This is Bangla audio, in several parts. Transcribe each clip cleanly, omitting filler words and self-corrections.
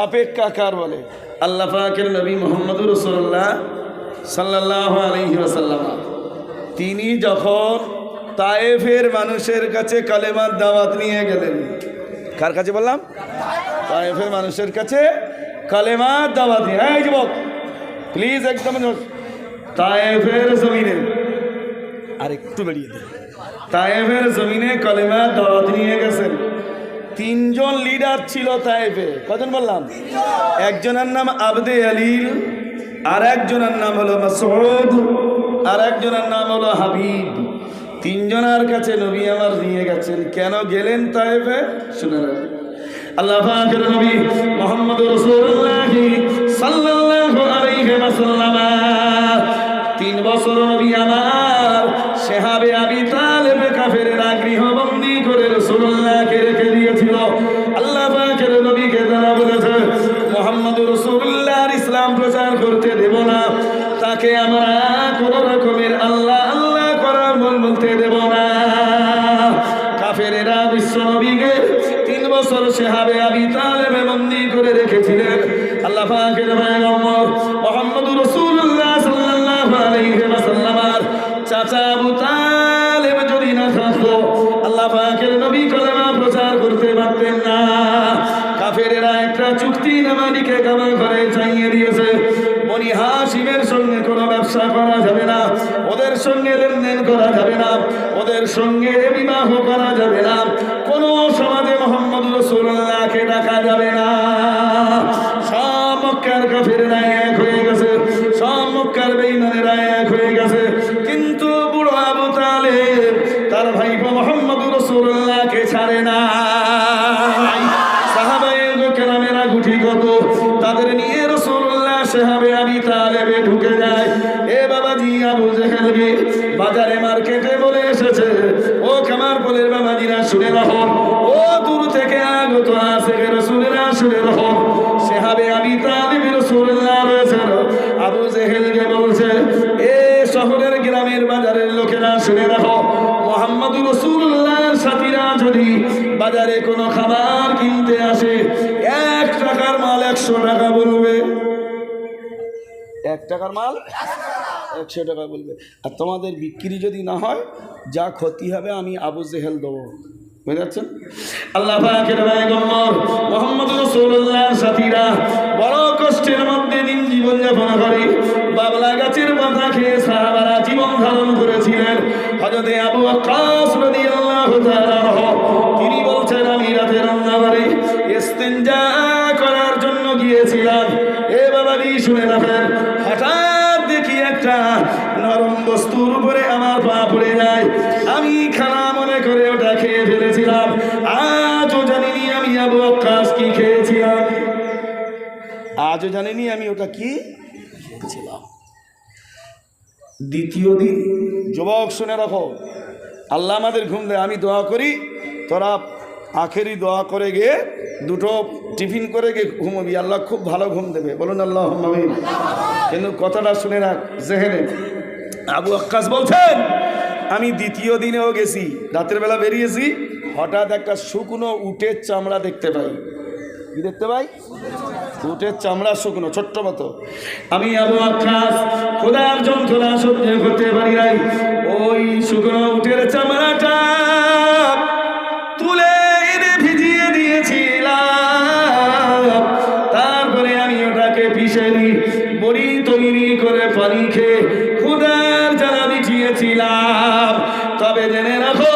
অপেক্ষা কার বলে? আল্লাহ পাকের নবী মুহাম্মদুর রাসূলুল্লাহ সাল্লাল্লাহু আলাইহি ওয়াসাল্লাম তিনি যখন তায়েফের মানুষের কাছে কালেমার দাওয়াত নিয়ে গেলেন। কার কাছে বললাম? তায়েফের মানুষের কাছে কালেমার দাওয়াত নিয়ে। এই যুবক প্লিজ একদম তায়েফের জমিনে আর একটু বেরিয়ে দিন। তায়েফের জমিনে কালেমার দাওয়াত নিয়ে গেছেন। তিনজন লিডার ছিল তায়েফে। কজন বললাম? একজনের নাম আবদে আলীল, আর একজনের নাম হলো মাসউদ, আর একজনের নাম হলো হাবিব। তিনজনের কাছে নবী আমার নিয়ে গেছেন। কেন গেলেন তায়েফে? শুনে রাখুন। আল্লাহ পাকের নবী মুহাম্মদুর রাসূলুল্লাহ সাল্লাল্লাহু আলাইহি ওয়াসাল্লাম 3 বছর নবী আমার সাহাবে আবি তালেব কাফেররা গৃহবন্দী করে রাসূলুল্লাহকে রেখে দিয়েছিল। আল্লাহ পাকের নবীকে তারা বলেছে মুহাম্মদুর রাসূলুল্লাহর ইসলাম প্রচার করতে দেব না, তাকে আমরা কোন রকমের আল্লাহ আল্লাহ করার বলতে দেব না। কাফেররা বিশ্ব নবীকে 3 বছর সাহাবে আবি তালেব বন্দী করে রেখেছিলেন। আল্লাহ পাকের পয়গম্বর মুহাম্মদুর রাসূলুল্লাহ সাল্লাল্লাহু আলাইহি ওয়াসাল্লামের চাচা আবু তালেব যদি না থাকতো আল্লাহ পাকের নবী কালেমা প্রচার করতে পারতেন না। কাফেররা একটা চুক্তিনামাকে কাবা করে চাইয়ে দিয়েছে, বনি হাশিমের সঙ্গে কোনো ব্যবসা করা যাবে না, ওদের সঙ্গে লেনদেন করা যাবে না, ওদের সঙ্গে বিবাহ করা যাবে না, কোনো সমাজে মুহাম্মদ রাসূলুল্লাহকে ডাকা যাবে না। সব মক্কার কাফেররা এক হয়ে গেছে, সব মক্কার বেঈমানেরা এক হয়ে গেছে। কিন্তু বুড়ো আবু তালেব তার ভাইপো মুহাম্মদ রাসূলুল্লাহকে ছাড়ে না। সাহাবায়ে কেরামেরা গুটি কত তাদের নিয়ে রাসূলুল্লাহ সাহাবে আবি তালেবে ঢুকে যায়। এ বাবাজি আবু জেহেলকে বাজারে মার্কেটে বলে এসেছে, ও কামার বলের বাবাজিরা শুনে রাখো, ও দূর থেকে আগত আছে রাসূলেরা শুনে রাখো, সাহাবে আবি তালেব রাসূলুল্লাহ রয়েছে। আবু জেহেলকে বলছে, এ শহরের গ্রামের বাজারের লোকেরা শুনে রাখো, মুহাম্মদুর রাসূলুল্লাহর সাথীরা যদি বাজারে কোনো খাবার কিনতে আসে 1 টাকার মাল 100 টাকা বলবে। 1 টাকার মাল 100 টাকা বলবে। আর তোমাদের বিক্রি যদি না হয় যা ক্ষতি হবে আমি আবু জেহেল দেবো। বুঝতে পারছেন? আল্লাহ পাকের পয়গম্বর মুহাম্মদুর রাসূলুল্লাহর সাথীরা বড় কষ্টের মধ্যে দিন জীবন যাপন করে। বাবলা গাছের পাতা খেয়ে সাহাবারা জীবন ধারণ করেছিলেন। হযরত আবু ওয়াক্কাস রাদিয়াল্লাহু তাআলা তিনি বলছেন, আমি রাতে রান্নাঘরে ইস্তিনজা করার জন্য গিয়েছিলাম। এ বাবাজি শুনে রাখেন, হঠাৎ দেখি একটা নরম বস্তুর উপরে আমার পা পড়ে যায়। আমি খানা মনে করে ওটা খেয়ে ফেলেছিলাম। আজও জানিনি আমি আবু ওয়াক্কাস কি খেয়েছিলাম, আজও জানিনি আমি ওটা কি খেয়েছিলাম। দ্বিতীয় দিন, যুবক শুনে রাখো, আল্লাহ আমাদের ঘুম দেয়। আমি দোয়া করি তোরা আখেরি দোয়া করে গিয়ে 2টো টিফিন করে গিয়ে ঘুমবি, আল্লাহ খুব ভালো ঘুম দেবে। বলুন আল্লাহুম্মা আমিন। কিন্তু কথাটা শুনে রাখ জেহেনে। আবু ওয়াক্কাস বলছেন, আমি দ্বিতীয় দিনেও গেছি, রাতের বেলা বেরিয়েছি, হঠাৎ একটা শুকনো উটের চামড়া দেখতে পাই। কি দেখতে পাই? উটের চামড়া শুকনো, ছোট্ট মতো। আমি আবু ওয়াক্কাস খোদার যন্ত্রণা সহ্য করতে পারি নাই। ওই শুকনো উটের চামড়াটা তুলে এনে ভিজিয়ে দিয়েছিলাম। তারপরে আমি ওটাকে পিষে নিই, বড়ি তৈরি করে পানি খেয়ে খোদার জ্বালা মিটিয়েছিলাম। তবে জেনে রাখো,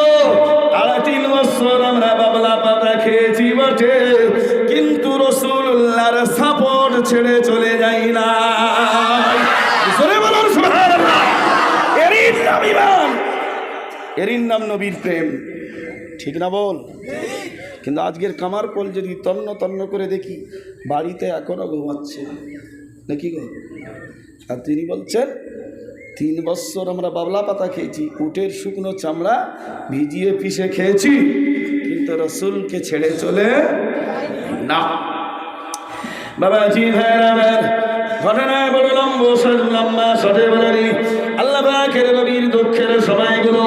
3.5 বছর আমরা বাবলা পাতা খেয়েছি বটে, কিন্তু রাসূলুল্লাহর সাপোর্ট ছেড়ে চলে যাই না। সুবহানাল্লাহ। এরই নাম ঈমান, এরই নাম নবীর প্রেম। ঠিক না বল? কিন্তু আজকের কামার পোল যদি তন্ন তন্ন করে দেখি, বাড়িতে এখনো ঘুমাচ্ছে নাকি গো? আর তিনি বলছেন 3 বছর আমরা বাবলা পাতা খেয়েছি, উটের শুকনো চামড়া ভিজিয়ে পিষে খেয়েছি, কিন্তু রাসূলকে ছেড়ে চলে না। বাবাজি ভাইরা, ঘটনায় বড় লম্বা সঠে বলেনি। আল্লাহ পাকের নবীর দুঃখের সময়গুলো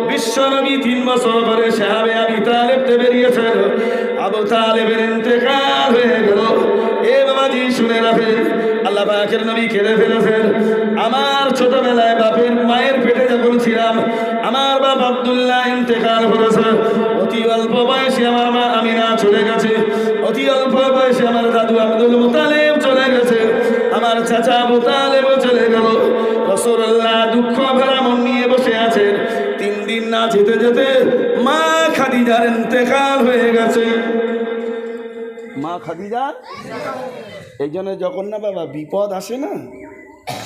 বিশ্ব নবী 3 বছর পরে সাহাবে আবি তালেব বেরিয়েছেন। আবু তালেবের ইন্তেকাল হয়ে গেল। বাবাজি শুনে রাখেন, আল্লাহ পাকের নবী কেঁদে ফেলেছেন। আমার ছোটবেলায় বাপের মায়ের পেটে যখন ছিলাম, আমার বাপ আব্দুল্লাহ ইন্তেকাল করেছে। অতি অল্প বয়সে আমার মা আমিনা চলে গেছে। অতি অল্প বয়সে আমার দাদু আব্দুল মুতালেব চলে গেছে। আমার চাচা আবু তালেবও চলে গেল। রাসূলুল্লাহ দুঃখ ভরা মন নিয়ে বসে আছেন। 3 দিন না যেতে যেতে মা খাদিজার ইন্তেকাল হয়ে গেছে। মা খাদিজা, এই জন্য যখন না বাবা বিপদ আসে না,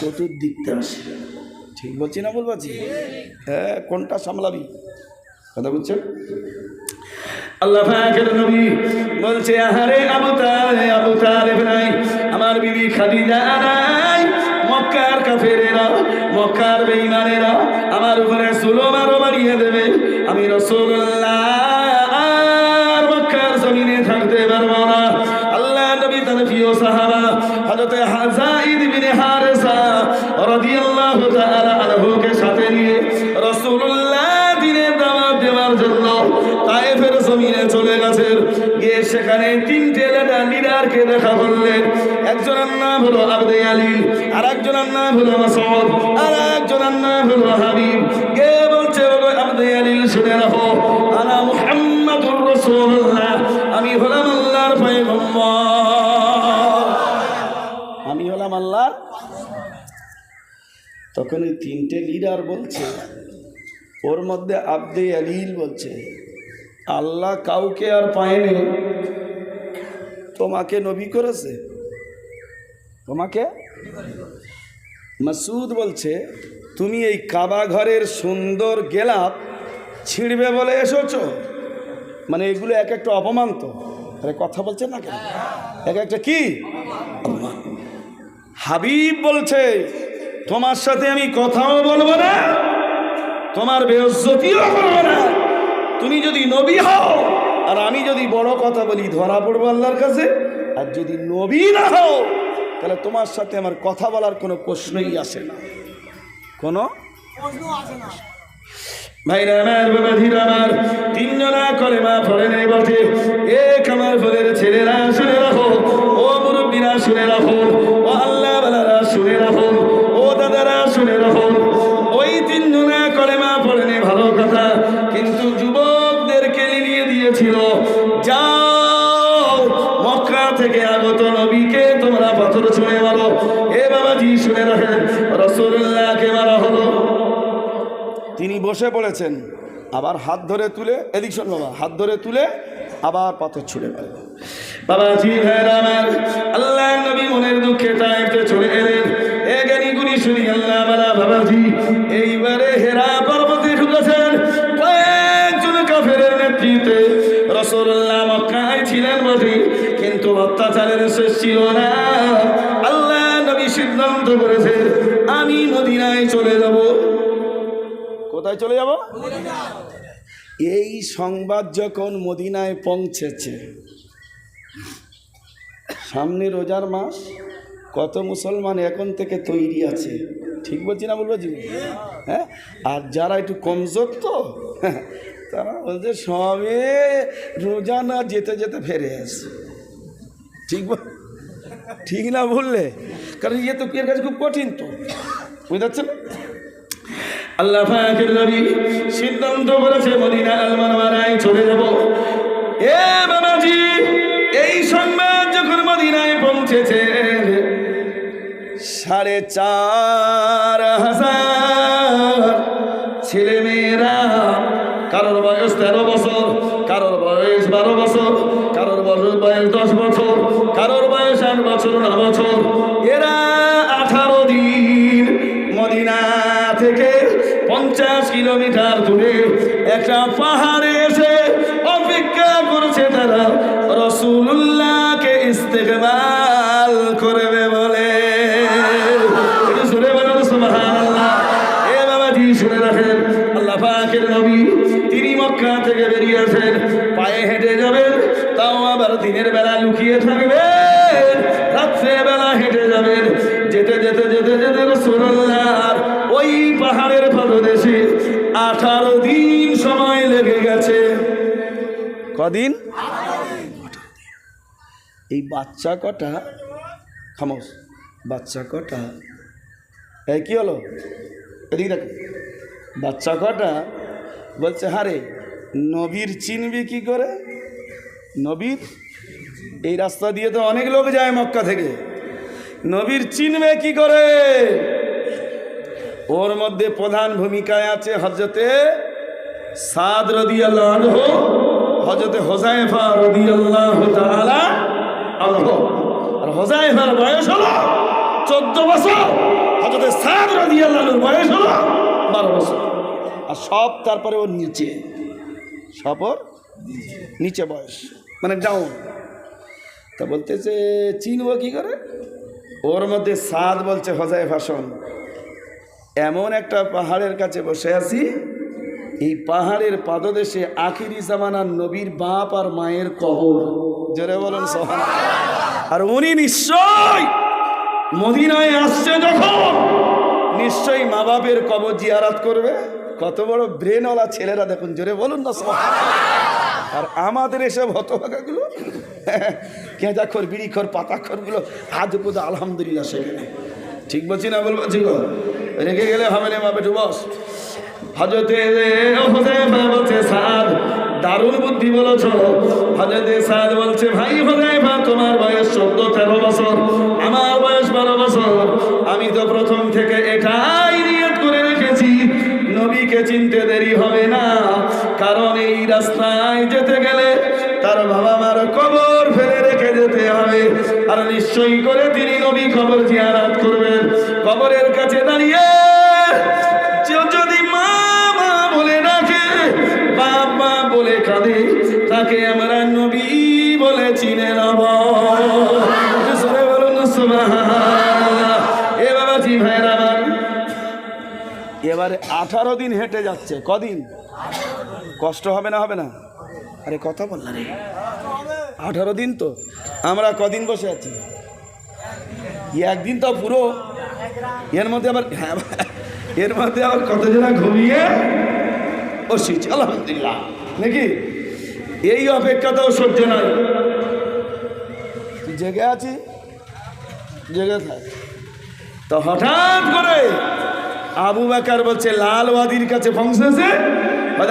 চতুর্দিকতে আসে। ঠিক বলছি না ভুল বলছি? হ্যাঁ, কোনটা সামলাবি? কথা বুঝছেন? আল্লাহ পাকের নবী বলছে, আহারে আবু তালেব নাই, আমার বিবি খাদিজা নাই, মক্কার কাফেরেরা, মক্কার বেঈমানেরা আমার উপরে জুলুম আরো বাড়িয়ে দেবে। আমি রাসূলুল্লাহ আর মক্কার জমিনে থাকতে পারবো না। আল্লাহ নবী তার প্রিয় সাহাবা হযরত যায়েদ বিন হারেসা রাদিয়াল্লাহু তাআলা আনহুকে সাথে নিয়ে রাসূলুল্লাহ দ্বীনের দাওয়াত দেওয়ার জন্য তায়েফের জমিনে চলে গেছেন। গিয়ে সেখানে 3টে লিডারকে দেখা করলেন। একজনের নাম হলো আবদে আলী, আর একজনের নাম হলো মাসউদ, আর একজনের নাম হলো হাবিব। কে বলছে, আবদে আলী, শুনে রাখো, আনা মুহাম্মাদুর রাসূলুল্লাহ, আমি হলাম আল্লাহর পয়গম্বর, আমি হলাম আল্লাহ। তখন ওই 3টে লিডার বলছে, ওর মধ্যে আবদে আলীল বলছে, আল্লাহ কাউকে আর পায়নি, তোমাকে নবী করেছে, তোমাকে। মাসউদ বলছে, তুমি এই কাবা ঘরের সুন্দর গেলাপ ছিঁড়বে বলে এসেছো? মানে এগুলো এক একটা অপমান। তো আরে কথা বলছেন না কেন? এক একটা কি অপমান। হাবিব বলছে, তোমার সাথে আমি কথাও বলবো না, তোমার বেইজ্জতিও করবো না। তুমি যদি নবী হও আর আমি যদি বড় কথা বলি, ধরা পড়বো আল্লাহর কাছে। আর যদি নবী না হও, তাহলে তোমার সাথে আমার কথা বলার কোনো প্রশ্নই আসে না, কোনো প্রশ্ন আসে না। ভাইরা আমার, বাবাজিরা আমার, 3 জনা কলেমা পড়ে নেই বটে। এক আমার ফলের ছেলেরা শুনে রাখো, ও মুরব্বীরা শুনে রাখো, ও আল্লাহ বালারা শুনে রাখো, ও দাদারা শুনে রাখো। ওই 3 জনা কলেমা পড়ে নেই, ভালো কথা, কিন্তু যুবকদেরকে লিলিয়ে দিয়েছিল, যাও মক্কা থেকে আগত নবীকে তোমরা পাথর ছুঁড়ে মারো। এ বাবাজি শুনে রাখেন, রাসূলুল্লাহকে মারা হলো। তিনি বসে পড়েছেন, আবার হাত ধরে তুলে, এদিক শোন বাবা, হাত ধরে তুলে আবার পাথর ছুঁড়ে মারে। বাবাজি ভাইরা আমার, আল্লাহ নবী মনের দুঃখে তায়েফে চলে এলেন। এ জ্ঞানী গুণী শুনি আল্লাহ মারা বাবাজি এইবারে হেরা পর্বতে ঢুকেছেন কয়েকজন কাফেরের নেতৃত্বে। রাসূলুল্লাহ মক্কায় ছিলেন বটে, কিন্তু অত্যাচারের শেষ ছিল না। আল্লাহ নবী সিদ্ধান্ত করেছেন, আমি মদিনায় চলে যাব। কোথায় চলে যাব? এই সংবাদ যখন মদিনায় পৌঁছেছে, সামনে রোজার মাস, কত মুসলমান এখন থেকে তৈরি আছে। ঠিক বলছি না বলবো জি? হ্যাঁ, আর যারা একটু কমজোর তো তারা বলছে সবে রোজা না যেতে যেতে ফেরে আসে। ঠিক না বললে? কারণ ইয়ে তো এর কাছে খুব কঠিন, তো বুঝতে পারছেন। আল্লাহ পাকের নবী সিদ্ধান্ত করেছে মদিনা আল মুনাওয়ারায় চলে যাব। এ বাবাজি, এই সংবাদ যখন মদিনায় পৌঁছেছে, 4,500 ছেলে মেয়েরা, কারোর বয়স 13 বছর, কারোর বয়স 12 বছর, কারোর বয়স 10 বছর, কারোর বয়স 8 বছর, 9 বছর, এরা 18 দিন মদিনা থেকে 50 কিলোমিটার দূরে একটা পাহাড়ে এসে অপেক্ষা করছে তারা রাসূলুল্লাহকে ইস্তেকবাল করবে বলে। সুবহানাল্লাহ। এ বাবাজি শুনে রাখেন, আল্লাহ পাকের নবী তিনি মক্কা থেকে বেরিয়েছেন, পায়ে হেঁটে যাবেন, তাও আবার দিনের বেলা লুকিয়ে থাকবেন, রাত্রে বেলা হেঁটে যাবেন। যেতে যেতে যেতে যেতে রাসূলুল্লাহ ওই পাহাড়ের পাদদেশে 18 দিন সময় লেগে গেছে। কদিন? এই বাচ্চা কটা খামোশ। বাচ্চা কটা? এই কি হলো? এদিকে দেখো, বাচ্চা কটা? বলছে হারে নবীর চিনবি কি করে? নবীর এই রাস্তা দিয়ে তো অনেক লোক যায় মক্কা থেকে, নবীর চিনবে কি করে? ওর মধ্যে প্রধান ভূমিকায় আছে হযরতে সাদ রাদিয়াল্লাহু আনহু, হযরতে হুযায়ফা রাদিয়াল্লাহু তাআলা আনহু। আর হুযায়ফার বয়স হলো 14 বছর, হযরতে সাদ রাদিয়াল্লাহু আনহুর বয়স হলো 12 বছর। আর সব তারপরে ওর নিচে, সব ওর নিচে বয়স, মানে ডাউন। তা বলতেছে চিনব কি করে? ওর মধ্যে সাদ বলছে হুযায়ফা শোন, এমন একটা পাহাড়ের কাছে বসে আছি, এই পাহাড়ের পাদদেশে আখিরি জামানার নবীর বাপ আর মায়ের কবর। জোরে বলেন সুবহানাল্লাহ। আর উনি নিশ্চয় মদিনায় আসছে যখন, নিশ্চয়ই মা বাপের কবর জিয়ারত করবে। কত বড় ব্রেনওয়ালা ছেলেরা দেখুন, জোরে বলুন না সুবহানাল্লাহ। আর আমাদের এসব হতভাগাগুলো কেঁজাখোর, বিড়িখোর, পাতাখোরগুলো আজ পর্যন্ত আলহামদুলিল্লাহ সেখানে। ঠিক বলছি না বলবো? ঠিক রেখে গেলে হবে না, বাপে বস। হযরতে হুযায়ফা বলছে সাদ দারুণ বুদ্ধি বলেছ। হযরতে সাদ বলছে ভাই হুযায়ফা তোমার বয়স 14-13 বছর, আমার বয়স 12 বছর। আমি তো প্রথম থেকে এটাই নিয়ত করে রেখেছি নবীকে চিনতে দেরি হবে না, কারণ এই রাস্তায় যেতে গেলে তার বাবা মার কবর ফেলে রেখে যেতে হবে। আর নিশ্চয়ই করে তিনি নবী কবর জিয়ারত করবেন। কবরের কাছে দাঁড়িয়ে যদি মা মা বলে ডাকে, বাবা বলে কাঁদে, তাকে আমরা নবী বলে চিনে নেব। বলুন সুবহানাল্লাহ। এ বাবাজি ভাইরা আমার, এবারে 18 দিন হেঁটে যাচ্ছে। কদিন? কষ্ট হবে না? হবে না? আরে কথা বল না রে। 18 দিন তো। আমরা কদিন বসে আছি? একদিন তো পুরো। এর মধ্যে আবার কতজনা ঘুমিয়ে বসেছি আলহামদুলিল্লাহ, নাকি? এই অপেক্ষাতেও সহ্য নাই, জেগে আছি, জেগে থাক। তো হঠাৎ করে আবু বকর বলছে, লাল ওয়াদির কাছে পৌঁছেছে।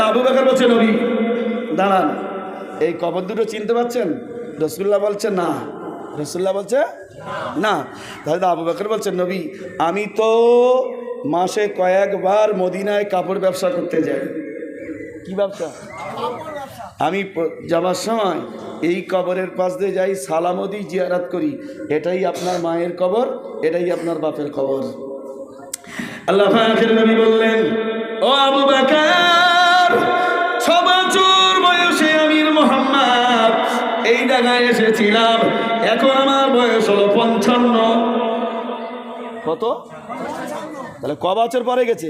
আবু বকর বলছে নবী দাঁড়ান, এই কবর দুটো চিনতে পারছেন? রাসূলুল্লাহ বলছে না। রাসূলুল্লাহ বলছে না। তাহলে আবু বকর বলছে নবী আমি তো মাসে কয়েকবার মদিনায় কাপড় ব্যবসা করতে যাই। কি ব্যবসা? আমি যাবার সময় এই কবরের পাশ দিয়ে যাই, সালামও দিই, জিয়ারত করি। এটাই আপনার মায়ের কবর, এটাই আপনার বাপের কবর। আল্লাহ পাকের নবী বললেন, ও আবু বকর, 6 বছর বয়সে আমির মুহাম্মদ এই জায়গায় এসেছিলাম, এখন আমার বয়স হলো 55। কত? তাহলে ক বছর পরে গেছে?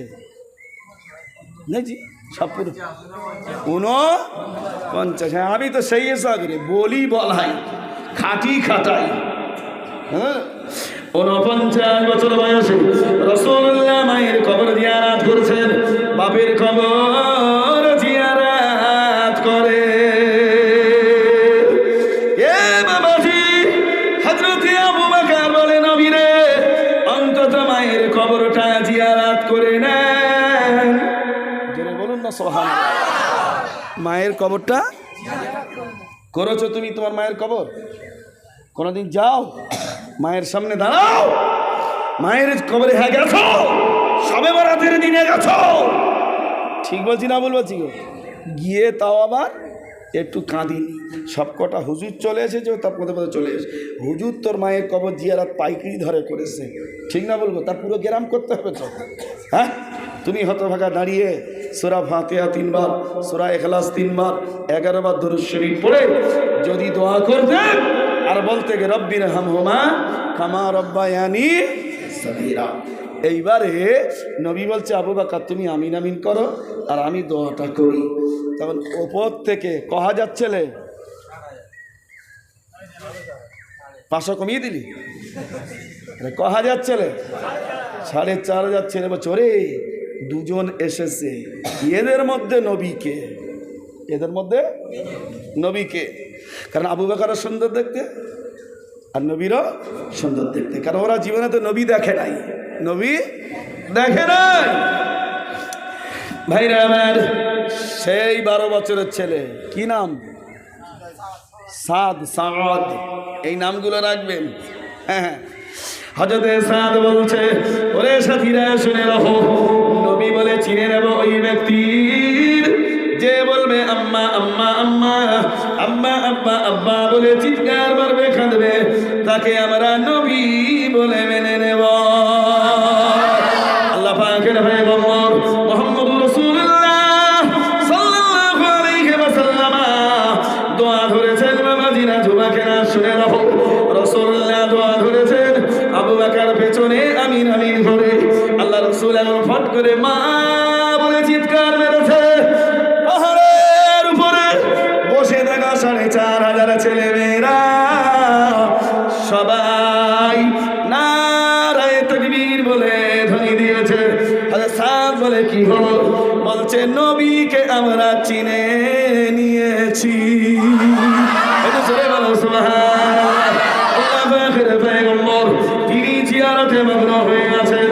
নাকি সব পুরো 49। হ্যাঁ, আমি তো সেই হিসাবে বলি বলাই, খাটি খাটাই। হ্যাঁ, 49 বছর বয়সে রাসূলুল্লাহ মায়ের কবর জিয়ারত করেছেন, বাপের কবর জিয়ারত করে। এ বাবাজি, হযরতে আবু বকর বলে নবী রে, অন্তত মায়ের কবরটা জিয়ারত করে নেন। জোরে বলুন না সুবহানাল্লাহ। মায়ের কবরটা করেছো তুমি? তোমার মায়ের কবর কোনোদিন যাও, মায়ের সামনে দাঁড়াও, মায়ের কবরে হ্যাঁ গেছো, সবে বরাতের দিনে গেছো, ঠিক বলছি না ভুল বলছি? গিয়ে তাও আবার একটু কাঁদিনি। সব কটা হুজুর চলে এসেছে, তার পদে পদে চলে এসে হুজুর তোর মায়ের কবর জিয়ারত পাইকারি ধরে করেছে, ঠিক না বলবো? তার পুরো গ্রাম করতে হবে তো। হ্যাঁ, তুমি হতভাগা দাঁড়িয়ে সূরা ফাতিহা 3 বার, সূরা ইখলাস 3 বার, 11 বার দরুদ শরীফ পড়ে যদি দোয়া করতে আর বলতে গে রব্বির হামহুমা কামা রব্বায়ানি সগীরা। এইবারে নবী বলছে আবু বকর তুমি আমিন আমিন করো আর আমি দোয়াটা করি। তখন ওপর থেকে কহা যাচ্ছেলে 500 কমিয়ে দিলি, কহা যাচ্ছেলে 4,500 ছেলে। বছরে দুজন এসেছে, এদের মধ্যে নবীকে, এদের মধ্যে নবীকে। কারণ আবু বকর সুন্দর দেখতে আর নবীরও সুন্দর দেখতে, কারণ ওরা জীবনে তো নবী দেখে নাই, নবী দেখে নাই। ভাইরা আমার, সেই 12 বছরের ছেলে, কি নাম? সাদ, সাদ, এই নামগুলো রাখবেন। হ্যাঁ, হযরতে সাদ বলছে, ওরে সাথীরা শুনে রাখো, নবী বলে চিনে নেব ওই ব্যক্তির যে বলবে আম্মা আম্মা আম্মা আম্মা আব্বা আব্বা বলে চিৎকার মারবে, কাঁদবে, তাকে আমরা নবী বলে মেনে নেব। আল্লাহ পাকের পয়গম্বর মুহাম্মদুর রাসূলুল্লাহ সাল্লাল্লাহু আলাইহি ওয়াসাল্লাম দোয়া ধরেছেন, বাবাজিরা যুবকেরা শুনে রাখো, রাসূলুল্লাহ দোয়া ধরেছেন আবু বকর পেছনে আমিন আমিন করে, আল্লাহ রাসূল এমন ফট করে মা বলে চিৎকার মেরেছে। পাহাড়ের উপরে বসে থাকা ৪,৫০০ ছেলে মেয়েরা সবাই নারায়ে তাকবীর বলে ধ্বনি দিয়েছে। হযরত সাদ বলে কি হলো? বলছে নবীকে আমরা চিনে নিয়েছি। এটা জোরে বলো সুবহানাল্লাহ। আল্লাহ পাকের পয়গম্বর তিনি জিয়ারতে মগ্ন হয়ে আছেন।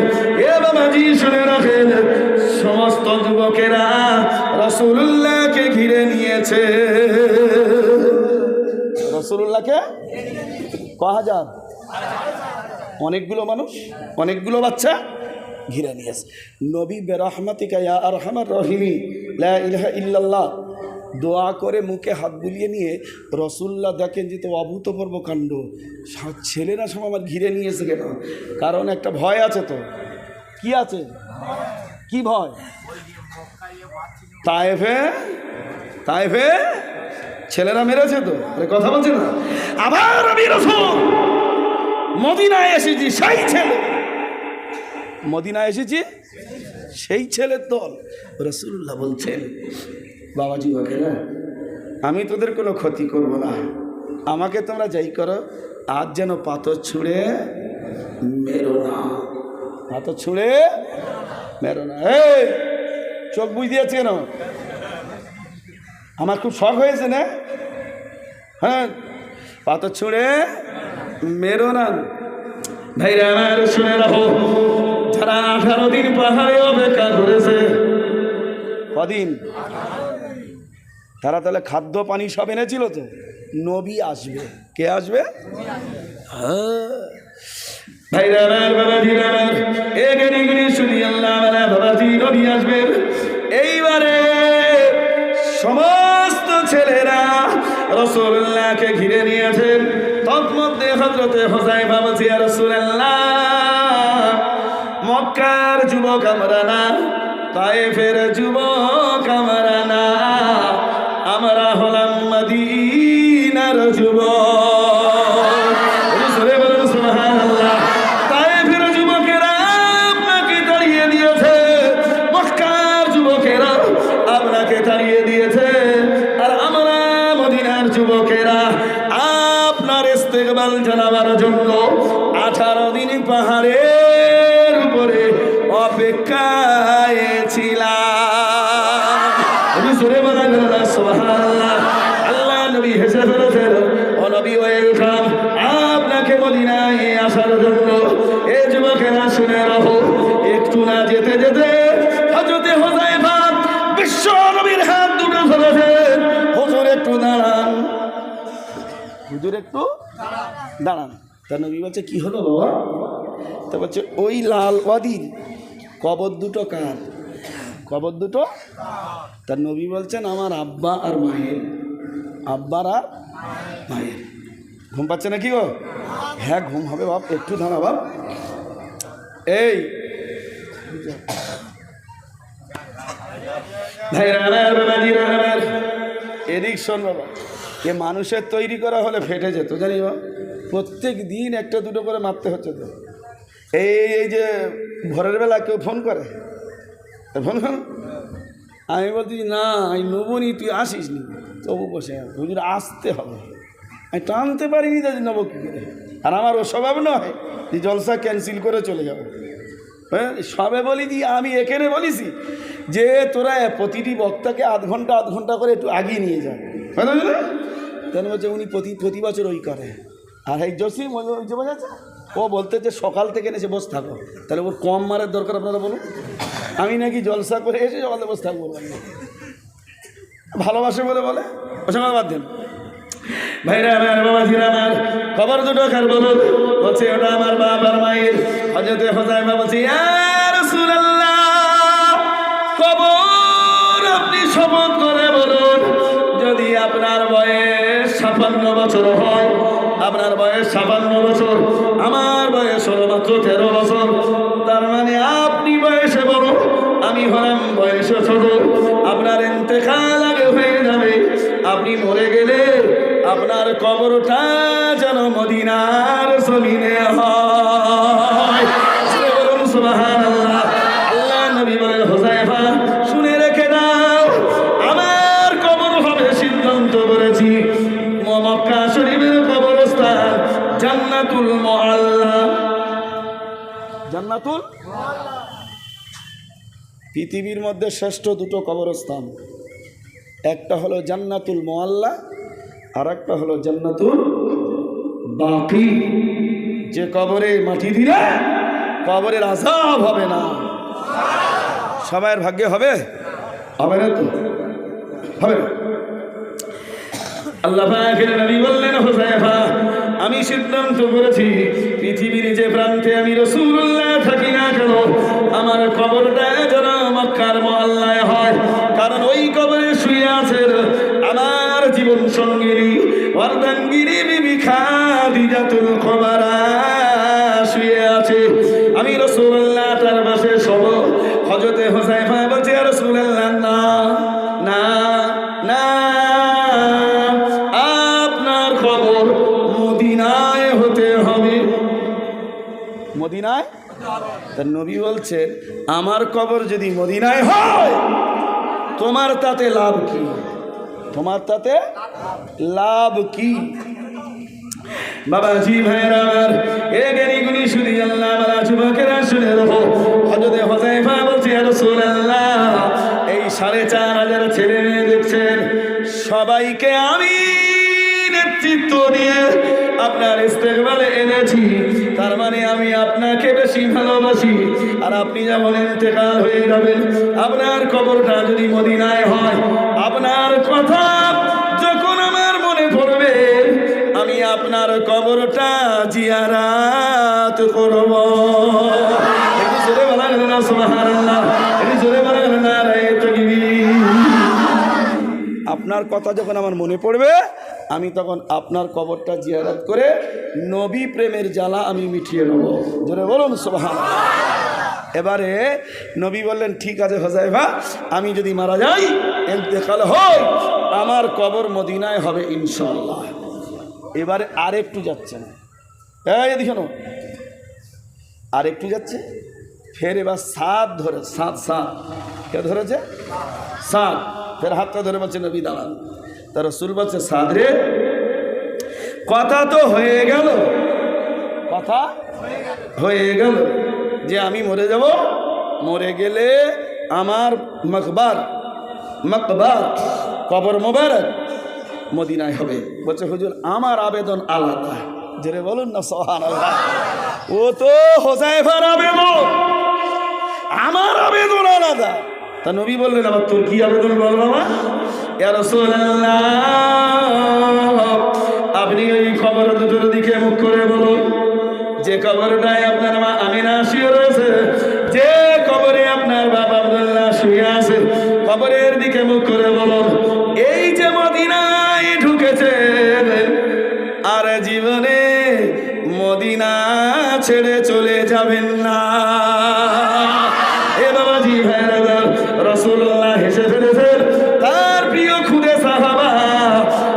এ বাবাজি শুনে রাখেন, সমস্ত যুবকেরা রাসূলুল্লাহকে ঘিরে নিয়েছে। রাসূলুল্লাহকে কহাজার, অনেকগুলো মানুষ, অনেকগুলো বাচ্চা ঘিরে নিয়েছে। নবী বেরহমাতিকা ইয়া আরহামার রহিমিন লা ইলাহা ইল্লাল্লাহ দোয়া করে মুখে হাত বুলিয়ে নিয়ে রাসূলুল্লাহ দেখেন যে তো অভূতপূর্ব কাণ্ড, ছেলেরা সব আমার ঘিরে নিয়েছে কেন? কারণ একটা ভয় আছে। তো কি আছে? কি ভয়? তায়েফে ছেলেরা মেরেছে তো, কথা বলছে না। আবার আমি রাসূল মদিনায় এসেছি, সেই ছেলে, মদিনায় এসেছি সেই ছেলের দল। রাসূলুল্লাহ বলছেন, বাবাজি বাকেরা, আমি তোদের কোনো ক্ষতি করব না, আমাকে তোমরা যাই করো, আজ যেন পাথর ছুঁড়ে মেরো না, পাথর ছুঁড়ে মেরো না। এই চোখ বুঝ দিয়েছে কেন? আমার খুব শখ হয়েছে না? হ্যাঁ, পাথর ছুঁড়ে মেরো না। ভাইরা আমার শুনে রাখো, যারা 18 দিন পাহাড়ে অপেক্ষা করেছে, কদিন? তারা তাহলে খাদ্য পানি সব এনেছিল তো। নবী আসবে, কে আসবে? ভাইরা আমার, বাবাজিরা আমার, এগিয়ে শুনি আল্লাহ বাবাজি, নবী আসবেন। এইবারে সমস্ত ছেলেরা রাসূলুল্লাহকে ঘিরে নিয়েছেন। তন্মধ্যে হযরতে হুযায়ফা বলছে, ইয়া রাসূলুল্লাহ, মক্কার যুবক আমরা না, তায়েফের যুবক আমরা না, আমরা হলাম মদিনার যুবক। সুবহানাল্লাহ। তায়েফের যুবকেরা আপনাকে তাড়িয়ে দিয়েছে, মক্কার যুবকেরা আপনাকে তাড়িয়ে দিয়েছে, আর আমরা মদিনার যুবকেরা আপনার ইস্তেকবাল জানাবার জন্য 18 দিন পাহাড়ের উপরে অপেক্ষায় ছিলাম। সুবহানাল্লাহ। আল্লাহ নবী হেসে ফেলেছেন, ও নবী ওয়েলকাম, আপনাকে মদিনায় আসার জন্য। এই যুবকেরা শুনে রাখো, একটু না যেতে যেতে হযরতে হুযায়ফা বিশ্ব নবীর হাত দুটো ধরেছেন, হুজুর একটু দাঁড়ান, হুজুর একটু দাঁড়ান। তা নবী বলছে, কি হলো বাবা? তা বলছে, ওই লাল ওয়াদির কবর দুটো কার? কবর দুটো? তার নবী বলছেন, আমার আব্বা আর মায়ের। আব্বার আর মায়ের। ঘুম পাচ্ছে না কি গো? হ্যাঁ ঘুম হবে বাপ, একটু দাঁড়া বাপ। এই এদিক শোন বাবা, এ মানুষের তৈরি করা হলে ফেটে যেত, জানি বা, প্রত্যেক দিন একটা দুটো করে মারতে হচ্ছে তো। এই যে ভোরের বেলা কেউ ফোন করে, ফোন কর, আমি বলছি না আমি নেবনি, তুই আসিস নি, তবু বসে হুজুর আসতে হবে, আমি টানতে পারিনি, তাই নেবো কী করে? আর আমার ও স্বভাব নয় যে জলসা ক্যান্সেল করে চলে যাবো। হ্যাঁ, সবে বলি যে আমি এখানে বলিছি যে তোরা প্রতিটি বক্তাকে আধ ঘন্টা করে একটু আগিয়ে নিয়ে যান। তাহলে বলছে উনি প্রতি বছর ওই করে, আর এই জসিম ওই যে বোঝাচ্ছে, ও বলতে যে সকাল থেকে এসে বসে থাকো, তাহলে ওর কম মারের দরকার আপনারা বলুন। আমি নাকি জলসা করে এসে সকালে বসে থাকবো, ভালোবাসে বলে বলে ওসব বাদ দেন। ভাইরা আমার, বাবাজিরা আমার, খবর দুটো কার বলুন? বলছে ওটা আমার বাপ আর মায়ের। হযরতে হুযায়ফা বলছে, ইয়া রাসূলুল্লাহ, খবর আপনি শপথ করে বলুন, যদি আপনার বয়স 56 বছর হয়, আপনার বয়স 56 বছর, আমার বয়স হলো মাত্র 13 বছর, তার মানে আপনি বয়সে বড়, আমি হলাম বয়সে ছোট, আপনার ইন্তেকাল আগে হয়ে যাবে, আপনি মরে গেলে আপনার কবরটা যেন মদিনার জমিনে হয়। বলুন সুবহানাল্লাহ। আল্লাহ নবী বলেন, হুযায়ফা শুনে রেখে দাও, আমার কবর হবে সিদ্ধান্ত করেছি মক্কা শরীফের কবরস্থান জান্নাতুল মুআল্লা। জান্নাতুল মুআল্লা পৃথিবীর মধ্যে শ্রেষ্ঠ দুটো কবরস্থান, একটা হলো জান্নাতুল মুআল্লা আর একটা হলো জান্নাতুল বাকি। যে কবরে মাটি দিলে কবরের আযাব হবে না। সবার ভাগ্যে হবে? হবে না তো, হবে না। আল্লাহ পাকের নবী বললেন, হুযায়ফা আমি সিদ্ধান্ত করেছি পৃথিবীর যে প্রান্তে আমি রাসূলুল্লাহ থাকি না কেন, আমার কবরটা যেন মক্কার মুআল্লায় হয়, কারণ ওই কবরে শুয়ে আছেন আমার জীবন সঙ্গিনী অর্ধাঙ্গিনী বিবি খাদিজাতুল কুবরা শুয়ে আছে। আমি রাসূলুল্লাহ তার পাশে শোব। হযরতে হুযায়ফা বলছে, ইয়া রাসূলুল্লাহ, না না না, আপনার কবর মদিনায় হতে হবে। মদিনায়? তার নবী বলছেন, আমার কবর যদি মদিনায় হয় তোমার তাতে লাভ কি? তোমার তাতে লাভ কি? বাবাজি ভাইরা আমার, এ জ্ঞানীগুলি শুনি আল্লাহ বলা যুবকেরা শুনে রাখো। হযরতে হুযায়ফা বলছে, ইয়া রাসূলুল্লাহ, এই ৪৫০০ ছেলে মেয়ে দেখছেন, সবাইকে আমি নেতৃত্ব দিয়ে আপনার ইস্তেকবালে এনেছি, তার মানে আমি আপনাকে বেশি ভালোবাসি। আর আপনি যেমন ইন্তেকাল হয়ে যাবেন, আপনার কবরটা যদি মদিনায় হয়, আপনার কথা যখন আমার মনে পড়বে, আমি আপনার কবরটা জিয়ারাত করব। একটু জোরে বলা গেল না সুবহানাল্লাহ? একটু জোরে বলা গেল না নারায়ে তাকবীর? আপনার কথা যখন আমার মনে পড়বে, আমি তখন আপনার কবরটা জিয়ারত করে নবী প্রেমের জ্বালা আমি মিটিয়ে নেব। জোরে বলুন সুবহানাল্লাহ। এবারে নবী বললেন, ঠিক আছে হুযায়ফা, আমি যদি মারা যাই, ইন্তেকাল হয়, আমার কবর মদিনায় হবে ইনশাআল্লাহ। এবারে আরেকটু যাচ্ছে না, এই দেখেন আরেকটু যাচ্ছে, ফের এবার সাত ধরে, সাত কে ধরেছে? সাত। ফের হাতটা ধরে বলছে, নবী দাঁড়ান। তার রাসূল বলছে, সাদ রে, কথা তো হয়ে গেল, কথা হয়ে গেল যে আমি মরে যাব, মরে গেলে আমার মকবার কবর মোবারক মদিনায় হবে। বলছে, হুজুর আমার আবেদন আলাদা। জোরে বলুন না সুবহানাল্লাহ। ও তো হুযায়ফার আবেদন, আমার আবেদন আলাদা। তা নবী বললেন, আবার তোর কি আবেদন বল বাবা? ইয়া রাসূলুল্লাহ, আপনি ওই কবর দুটোর দিকে মুখ করে বলুন, যে কবরটায় আপনার মা আমিনা শুয়ে রয়েছে, যে কবরে আপনার বাবা আব্দুল্লাহ শুয়ে আছে, কবরের দিকে মুখ করে বলুন, এই যে মদিনায় ঢুকেছে, আর জীবনে মদিনা ছেড়ে চলে যাবেন না। এ বাবাজি ভাইরা, রাসূলুল্লাহ হেসে ফেলেছেন। তার প্রিয় খুদে সাহাবা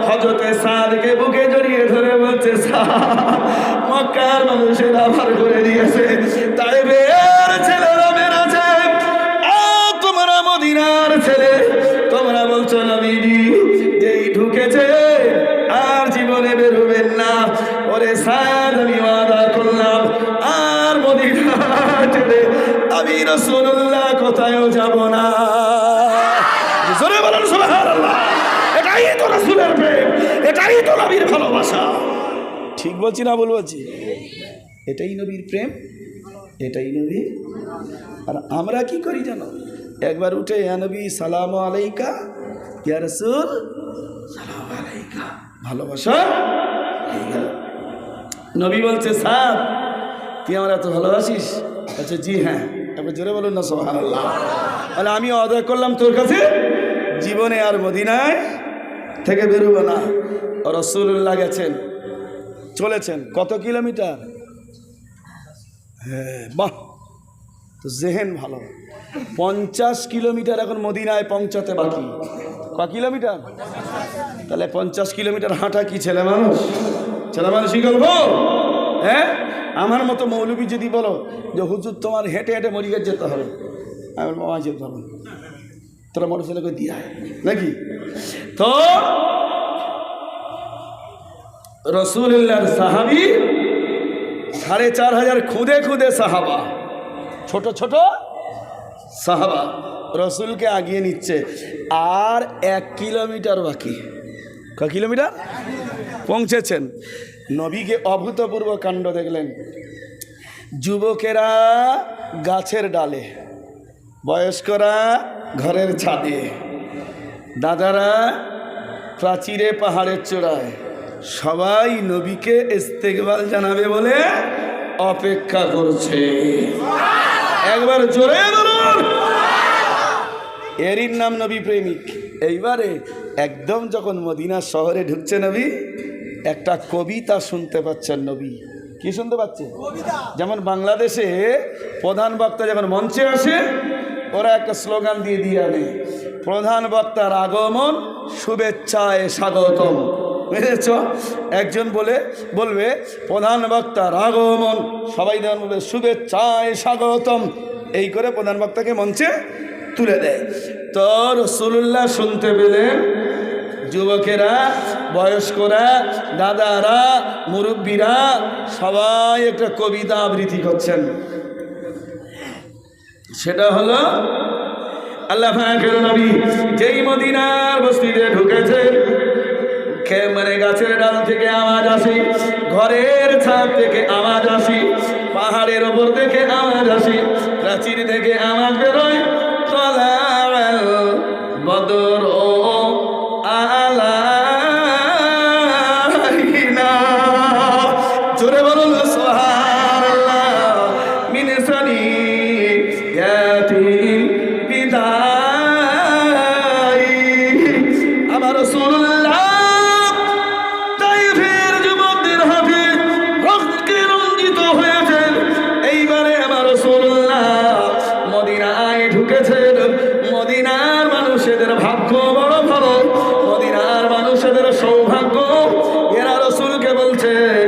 হযরতে সাদকে বুকে জড়িয়ে ধরে বলছে, সাদ, মক্কার মানুষের আবার করে দিয়েছে, তাইবের ছেলেরা বেরাছে, তোমরা মদিনার ছেলে, তোমরা বলছো নবীজি যেই ঢুকেছে আর জীবনে বেরোবেন না। ওরে সাদ, আমি ওয়াদা করলাম আর মদিনা ছেড়ে আমি রাসূলুল্লাহ কোথায়ও যাব না। জোরে বলুন সুবহানাল্লাহ। এটাই তো রাসূলের প্রেম, এটাই তো নবীর ভালোবাসা। ঠিক বলছি না ভুল বলছি? এটাই নবীর প্রেম, এটাই নবী। আর আমরা কি করি জানো? একবার উঠে ইয়া নবী সালাম আলাইকা, ইয়া রাসূল সালাম আলাইকা, ভালোবাসা হয়ে গেল। নবী বলছে সাদ, তুই আমার এত ভালোবাসিস? আচ্ছা জি হ্যাঁ। তারপর জোরে বলুন না সুবহানাল্লাহ। তাহলে আমি অর্ডার করলাম তোর কাছে, জীবনে আর মদিনায় থেকে বেরোবো না। রাসূলুল্লাহ গেছেন, চলেছেন কত কিলোমিটার? হ্যাঁ বাহ, তো জেহেন ভালো। 50 কিলোমিটার এখন মদিনায় পৌঁছাতে বাকি। ক কিলোমিটার? তাহলে 50 কিলোমিটার হাঁটা কি ছেলে মানুষ? ছেলে মানুষই গল্প? হ্যাঁ, আমার মতো মৌলবী যদি বলো যে হুজুর তোমার হেঁটে হেঁটে মরিয়ে যেতে হবে, আমি বলবো আমার যেতে হবে, তোরা মোটর ছেলেকে দিয়ে নাকি? তো রাসূলুল্লাহর সাহাবী 4500 খুদে খুদে সাহাবা, ছোট ছোট সাহাবা রসুলকে আগিয়ে নিচ্ছে। আর 1 কিলোমিটার বাকি। ক কিলোমিটার? পৌঁছেছেন। নবীকে অভূতপূর্ব কাণ্ড দেখলেন। যুবকেরা গাছের ডালে, বয়স্করা ঘরের ছাদে, দাদারা প্রাচীরে পাহাড়ের চূড়ায়, সবাই নবীকে ইস্তেকবাল জানাবে বলে অপেক্ষা করছে। একবার জোরে বলুন। এরই নাম নবী প্রেমিক। এইবারে একদম যখন মদিনা শহরে ঢুকছে নবী, একটা কবিতা শুনতে পাচ্ছেন নবী। কি শুনতে পাচ্ছে? যেমন বাংলাদেশে প্রধান বক্তা যখন মঞ্চে আসে, ওরা একটা স্লোগান দিয়ে আনে, প্রধান বক্তার আগমন শুভেচ্ছায় স্বাগতম। বুঝেছ? একজন বলবে প্রধান বক্তার আগমন, সবাই যেমন বলবে শুভেচ্ছায় স্বাগতম। এই করে প্রধান বক্তাকে মঞ্চে তুলে দেয়। তো রাসূলুল্লাহ শুনতে পেলেন যুবকেরা, বয়স্করা, দাদারা, মুরব্বীরা সবাই একটা কবিতা আবৃত্তি করছেন। সেটা হলো আল্লাহ পাকের নবী যেই মদিনার মসজিদে ঢুকেছেন, মানে গাছের ডাল থেকে আওয়াজ আসে, ঘরের ছাদ থেকে আওয়াজ আসে, পাহাড়ের ওপর থেকে আওয়াজ আসে, প্রাচীর থেকে আওয়াজ বেরোয়, তলাল বদর ও আলাইনা। জোরে বলুন সুবহানাল্লাহ। মিন সানিয়াতিল বিদাই। আমার রাসূলুল্লাহ তায়েফের যুবকদের হাতে রক্তে রঞ্জিত হয়েছেন। এইবারে আমার রাসূলুল্লাহ মদিনায় ঢুকেছেন। মদিনার মানুষেদের ভাগ্য বড় ভালো, মদিনার মানুষেদের সৌভাগ্য। এরা রাসূলকে বলছেন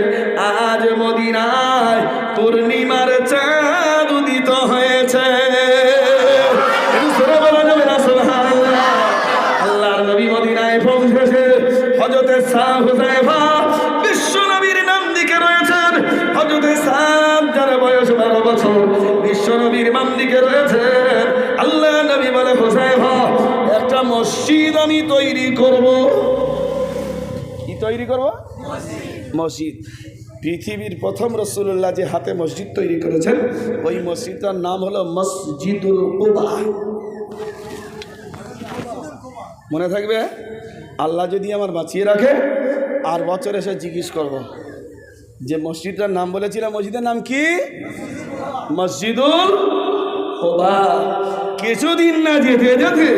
আজ মদিনায় পূর্ণিমার চাঁদ উদিত হয়েছে। আল্লাহর নবী মদিনায় পৌঁছেছে। হযরতে হুযায়ফা বিশ্ব নবীর নাম দিকে রয়েছেন। হযরতে সাদ যার বয়স 12 বছর, বিশ্ব নবীর নাম দিকে রয়েছেন। আল্লাহ নবী বলে হুযায়ফা একটা মসজিদ আমি তৈরি করব। কি তৈরি করব? মসজিদ। পৃথিবীর প্রথম রাসূলুল্লাহ যে হাতে মসজিদ তৈরি করেছেন, ওই মসজিদটার নাম হলো মসজিদুল কুবা। মনে থাকবে? আল্লাহ যদি আমার বাঁচিয়ে রাখে, আর বছর এসে জিজ্ঞেস করব যে মসজিদটার নাম বলেছিলাম, মসজিদের নাম কি? মসজিদুল কুবা। কিছুদিন না যেতে যেতে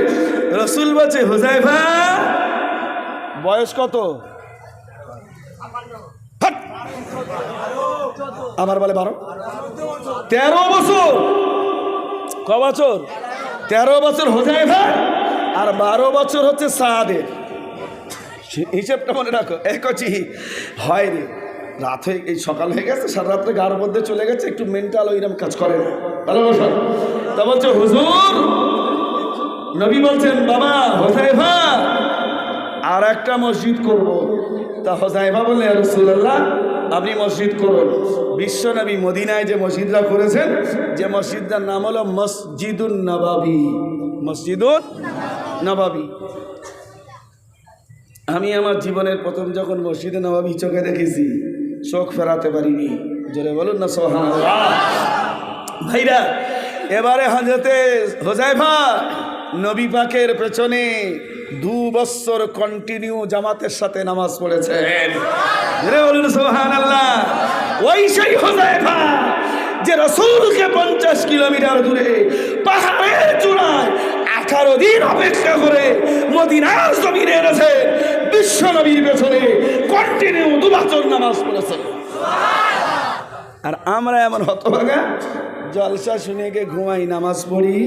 রাসূল বলছে হুযায়ফা বয়স কত? আমার বলে 12, 13 বছর। ক বছর? 13 বছর হুযায়ফা, আর 12 বছর হচ্ছে সাদের। হিসেবটা মনে রাখো। একচি হয় রে, রাত হয়ে এই সকাল হয়ে গেছে, সারা রাত্রে গার মধ্যে চলে গেছে, একটু মেন্টাল ওইরকম কাজ করে না। ভালোবাসা তা বলছে হুজুর, নবী বলছেন বাবা হুযায়ফা আর একটা মসজিদ করব। তা হুযায়ফা বললেন ইয়া রাসূলুল্লাহ আপনি মসজিদ করুন। বিশ্ব নবী মদিনায় যে মসজিদটা করেছেন, যে মসজিদটার নাম হলো মসজিদুন নববী। মসজিদুন নববী। আমি আমার জীবনের প্রথম যখন মসজিদে নববী চোখে দেখেছি, চোখ ফেরাতে পারিনি। জোরে বলুন না সুবহানাল্লাহ। ভাইরা, এবারে হযরতে হুযায়ফা নবী পাকের পেছনে 2 বছর কন্টিনিউ জামাতের সাথে নামাজ পড়েছেন। জোরে বলুন সুবহানাল্লাহ। ওই সেই হুযায়ফা যে রাসূলকে 50 কিলোমিটার দূরে পাহাড়ের চূড়ায় 18 দিন অপেক্ষা করে মদিনার জমিনে এনেছে, বিশ্ব নবীর পেছনে কন্টিনিউ 2 বছর নামাজ পড়েছে। আর আমরা এমন হতভাগা, জলসা শুনে গিয়ে ঘুমাই, নামাজ পড়ি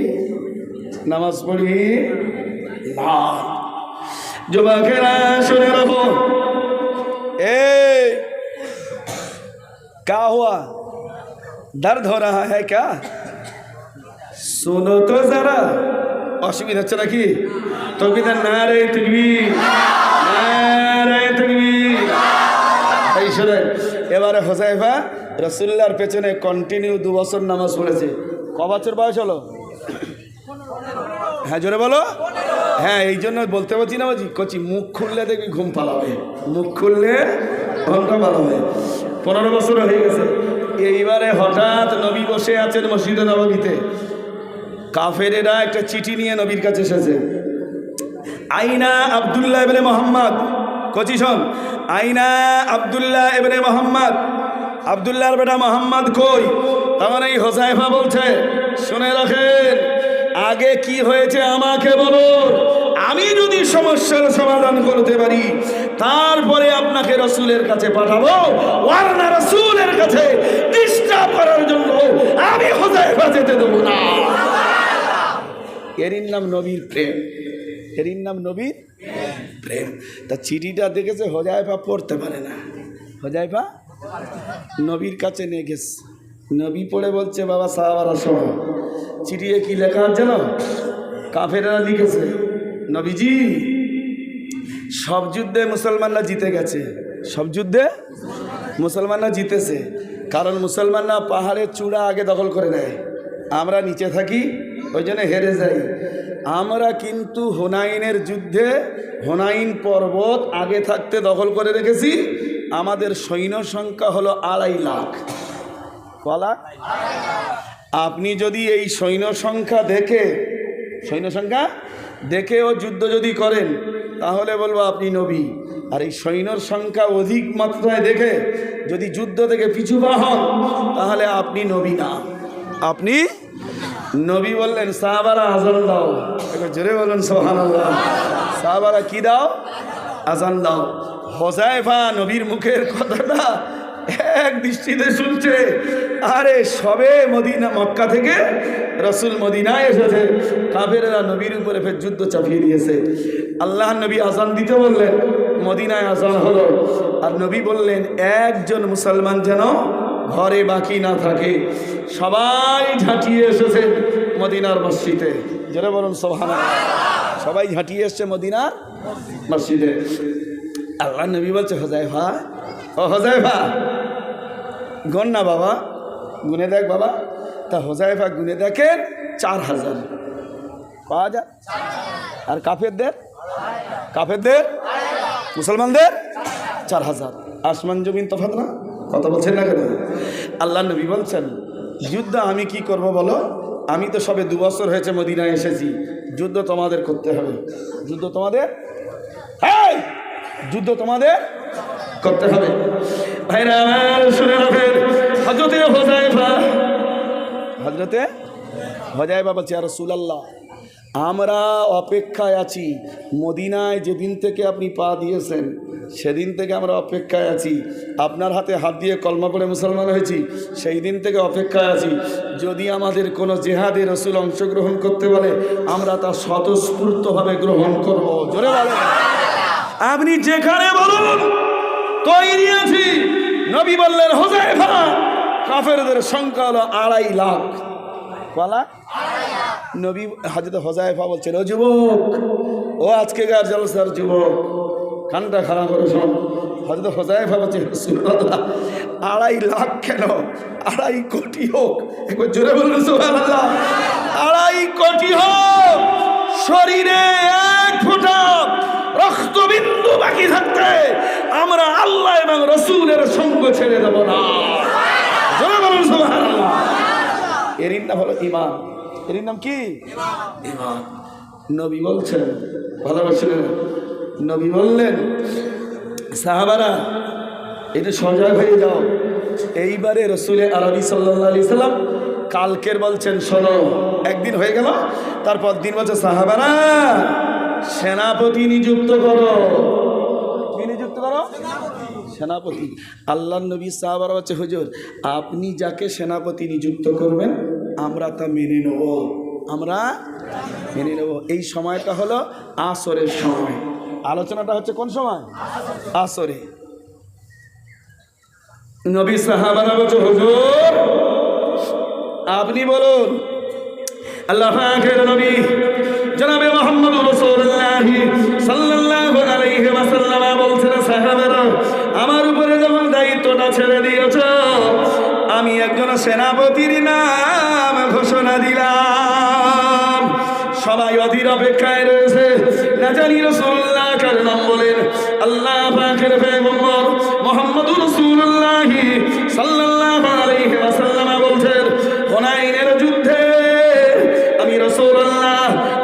না। যুবকেরা শুনে রাখো, क्या हुआ, दर्द हो रहा है क्या? सुनो तो जरा। অসুবিধা হচ্ছে নাকি? তকবীর, নারে তাকবীর, নারে তাকবীর। এই শুনেন, এবারে হুযায়ফা রাসূলুল্লাহর পেছনে কন্টিনিউ 2 বছর নামাজ পড়েছে। ক বছর বয়স হলো? হ্যাঁ জোরে বলো। হ্যাঁ, এই জন্য বলতে পারছি না, কচি মুখ খুললে দেখবি ঘুম পালাবে, মুখ খুললে ঘুমটা পালাবে। 15 বছর হয়ে গেছে। এইবারে হঠাৎ নবী বসে আছেন মসজিদে নববীতে, কাফেরেরা একটা চিঠি নিয়ে নবীর কাছে এসেছে। আইনা আব্দুল্লাহ ইবনে মুহাম্মদ, কচি শোন, আইনা আব্দুল্লাহ ইবনে মুহাম্মদ, আব্দুল্লাহর বেটা মোহাম্মদ কই? তখন এই হুযায়ফা বলছে, শুনে রাখেন, আগে কি হয়েছে আমাকে বলো, আমি যদি সমস্যার সমাধান করতে পারি তারপরে আপনাকে রাসূলের কাছে পাঠাবো, ওয়ারনা রাসূলের কাছে ডিস্টার্ব করার জন্য আমি হুযায়ফা যেতে দেবো না। এরই নাম নবীর প্রেম, এরই নাম নবীর প্রেম। তা চিঠিটা দেখেছে হুযায়ফা পড়তে পারে না, হুযায়ফা নবীর কাছে নিয়ে গেছে। নবী পড়ে বলছে, বাবা সাহাবারা শোনো, চিঠিতে কি লেখা আছে জানো? কাফেররা লিখেছে, নবীজি সব যুদ্ধে মুসলমানরা জিতে গেছে, সব যুদ্ধে মুসলমানরা জিতেছে, কারণ মুসলমানরা পাহাড়ের চূড়া আগে দখল করে নেয়, আমরা নিচে থাকি, ওই জন্য হেরে যাই। আমরা কিন্তু হুনাইনের যুদ্ধে হুনাইন পর্বত আগে থাকতে দখল করে রেখেছি, আমাদের সৈন্য সংখ্যা হলো 2.5 লাখ। কলা, আপনি যদি এই সৈন্য সংখ্যা দেখে ও যুদ্ধ যদি করেন তাহলে বলবো আপনি নবী। আর এই সৈন্যর সংখ্যা অধিক মাত্রায় দেখে যদি যুদ্ধ থেকে পিছু পা হন তাহলে আপনি নবী না, আপনি নবী। বললেন, সাহাবারা আজান দাও। একবার জোরে বলুন সুবহানাল্লাহ। সাহাবারা কি দাও? আজান দাও। হুযায়ফা নবীর মুখের কথাটা এক দৃষ্টিতে শুনছে, আরে সবে মদিনা মক্কা থেকে রাসূল মদিনায় এসেছে, কাফেররা নবীর উপরে ফের যুদ্ধ চাপিয়ে দিয়েছে। আল্লাহ নবী আজান দিতে বললেন, মদিনায় আজান হলো, আর নবী বললেন একজন মুসলমান যেন ঘরে বাকি না থাকে, সবাই ঝাঁটিয়ে এসেছে মদিনার মসজিদে। যারা বলুন সুবহানাল্লাহ, সবাই ঝাঁটিয়ে এসছে মদিনার মসজিদে। আল্লাহ নবী বলছে, হুযায়ফা, ও হুযায়ফা গণ না বাবা, গুনে দেখ বাবা। তা হুযায়ফা গুনে দেখেন 4000 পাওয়া যায়। আর কাফেরদের মুসলমানদের 4000। আসমান জমিন তফাৎ না? কথা বলছেন না কেন? আল্লাহ নবী বলছেন, যুদ্ধ আমি কি করব বলো, আমি তো সবে 2 বছর হয়েছে মদিনায় এসেছি, যুদ্ধ তোমাদের করতে হবে, যুদ্ধ তোমাদের করতে হবে। ভাইরা আমার শুনে রাখেন, হযরতে হুযায়ফা বলছে, ইয়া রাসূলুল্লাহ আমরা অপেক্ষায় আছি, মদিনায় যেদিন থেকে আপনি পা দিয়েছেন সেদিন থেকে আমরা অপেক্ষায় আছি, আপনার হাতে হাত দিয়ে কলমা পড়ে মুসলমান হয়েছি, সেই দিন থেকে অপেক্ষায় আছি। যদি আমাদের কোনো জেহাদে রাসূল অংশগ্রহণ করতে বলে আমরা তা স্বতঃস্ফূর্তভাবে গ্রহণ করব। জোরে বলেন, আপনি যেখানে বলুন তৈরি আছি। নবী বললেন, হুযায়ফা কাফেরদের সংখ্যা হলো 2.5 লাখ। বলা নবী হযরত হুযায়ফা বলছেন, ও যুবক, ও আজকেকার জলসার যুবক, কানটা খারাপ করে শোন। হযরত হুযায়ফা বলছে, রাসূলুল্লাহ 2.5 লাখ কেন, 2.5 কোটি হোক। একবার জোরে বলুন সুবহানাল্লাহ। 2.5 কোটি হোক, শরীরে এক ফোঁটা রক্তবিন্দু বাকি থাকতে আমরা আল্লাহ এবং রসুলের সঙ্গ ছেড়ে দেব না। জোরে বলুন সুবহানাল্লাহ। এর নাম হলো ঈমান। এর নাম কি? ঈমান। নবী বলছেন, ভালোবাসলেন, নবী বললেন সাহাবারা এটা সজাগ হয়ে যাও। এইবারে রসুলের আরবি সাল্লাল্লাহু আলাইহি সাল্লাম কালকের বলছেন শোনো, একদিন হয়ে গেল, তারপর দিন বলছে সাহাবারা সেনাপতি নিযুক্ত করো। কি নিযুক্ত করো? সেনাপতি। আল্লাহ নবী সাহাবারা বলছে হুজুর আপনি যাকে সেনাপতি নিযুক্ত করবেন আমরা তা মেনে নেব, আমরা মেনে নেব। এই সময়টা হলো আসরের সময়। আলোচনাটা হচ্ছে কোন সময়? আসরে। নবী সাহাবারা বলছে হুজুর আপনি বলুন। আল্লাহ পাকের নবী জনাবে মুহাম্মদ রাসূলুল্লাহ সাল্লাল্লাহু আলাইহি ওয়াসাল্লাম বলছেন সাহাবারা আমার উপরে যখন দায়িত্বটা ছেড়ে দিয়েছো আমি একজন সেনাপতির নাম ঘোষণা দিলাম। সবাই অধীর অপেক্ষায় রয়েছে না জানি রাসূলুল্লাহ কার নাম বলেন। আল্লাহ পাকের পয়গম্বর মুহাম্মদ রাসূলুল্লাহ সাল্লাল্লাহু আলাইহি ওয়াসাল্লাম বলছেন হুনাইনের যুদ্ধে আমি রাসূলুল্লাহ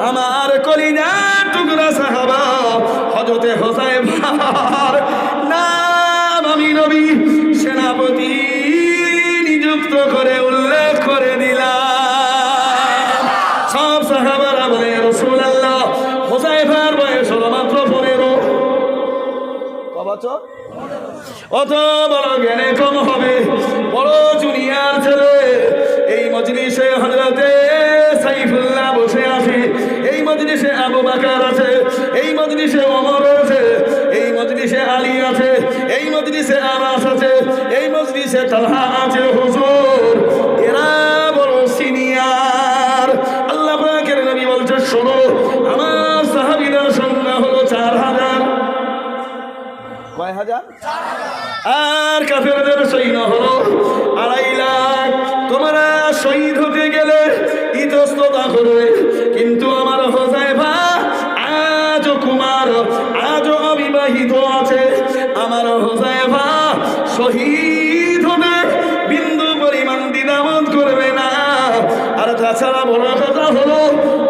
আমার কলিজার টুকরা সাহাবা হযরত হুযায়ফার নাম আমি নবী সেনাপতি নিযুক্ত করে উল্লেখ করে দিলাম। সব সাহাবারা বলে রাসূলুল্লাহ হুযায়ফার বয়স হলো মাত্র 15। কত বছর? অত বড় জ্ঞানে কম হবে, বড় জুনিয়র ছেলে। এই মজলিসে হযরতে সাইফুল্লাহ বসে আছে, এই মজলিসে আবু বকর আছে, এই মজলিসে ওমর আছে, এই মজলিসে আলী আছে, এই মজলিসে আনাস আছে, এই মজলিসে তালহা আছে। হুজুর এরা বড় সিনিয়র। আল্লাহ পাকের নবী বলছে শোনো আমার সাহাবীদের সংখ্যা হলো 4000। কয় হাজার? আর কাফেরদের সৈন্য হলো 2.5 লাখ। তোমরা শহীদ হতে গেলে ইতস্ততা করবে, কিন্তু আমার হুযায়ফা আজও কুমার, আজও অবিবাহিত আছে। আমার হুযায়ফা শহীদ হতে বিন্দু পরিমাণ দ্বিধাবোধ করবে না। আর তাছাড়া বড় কথা হলো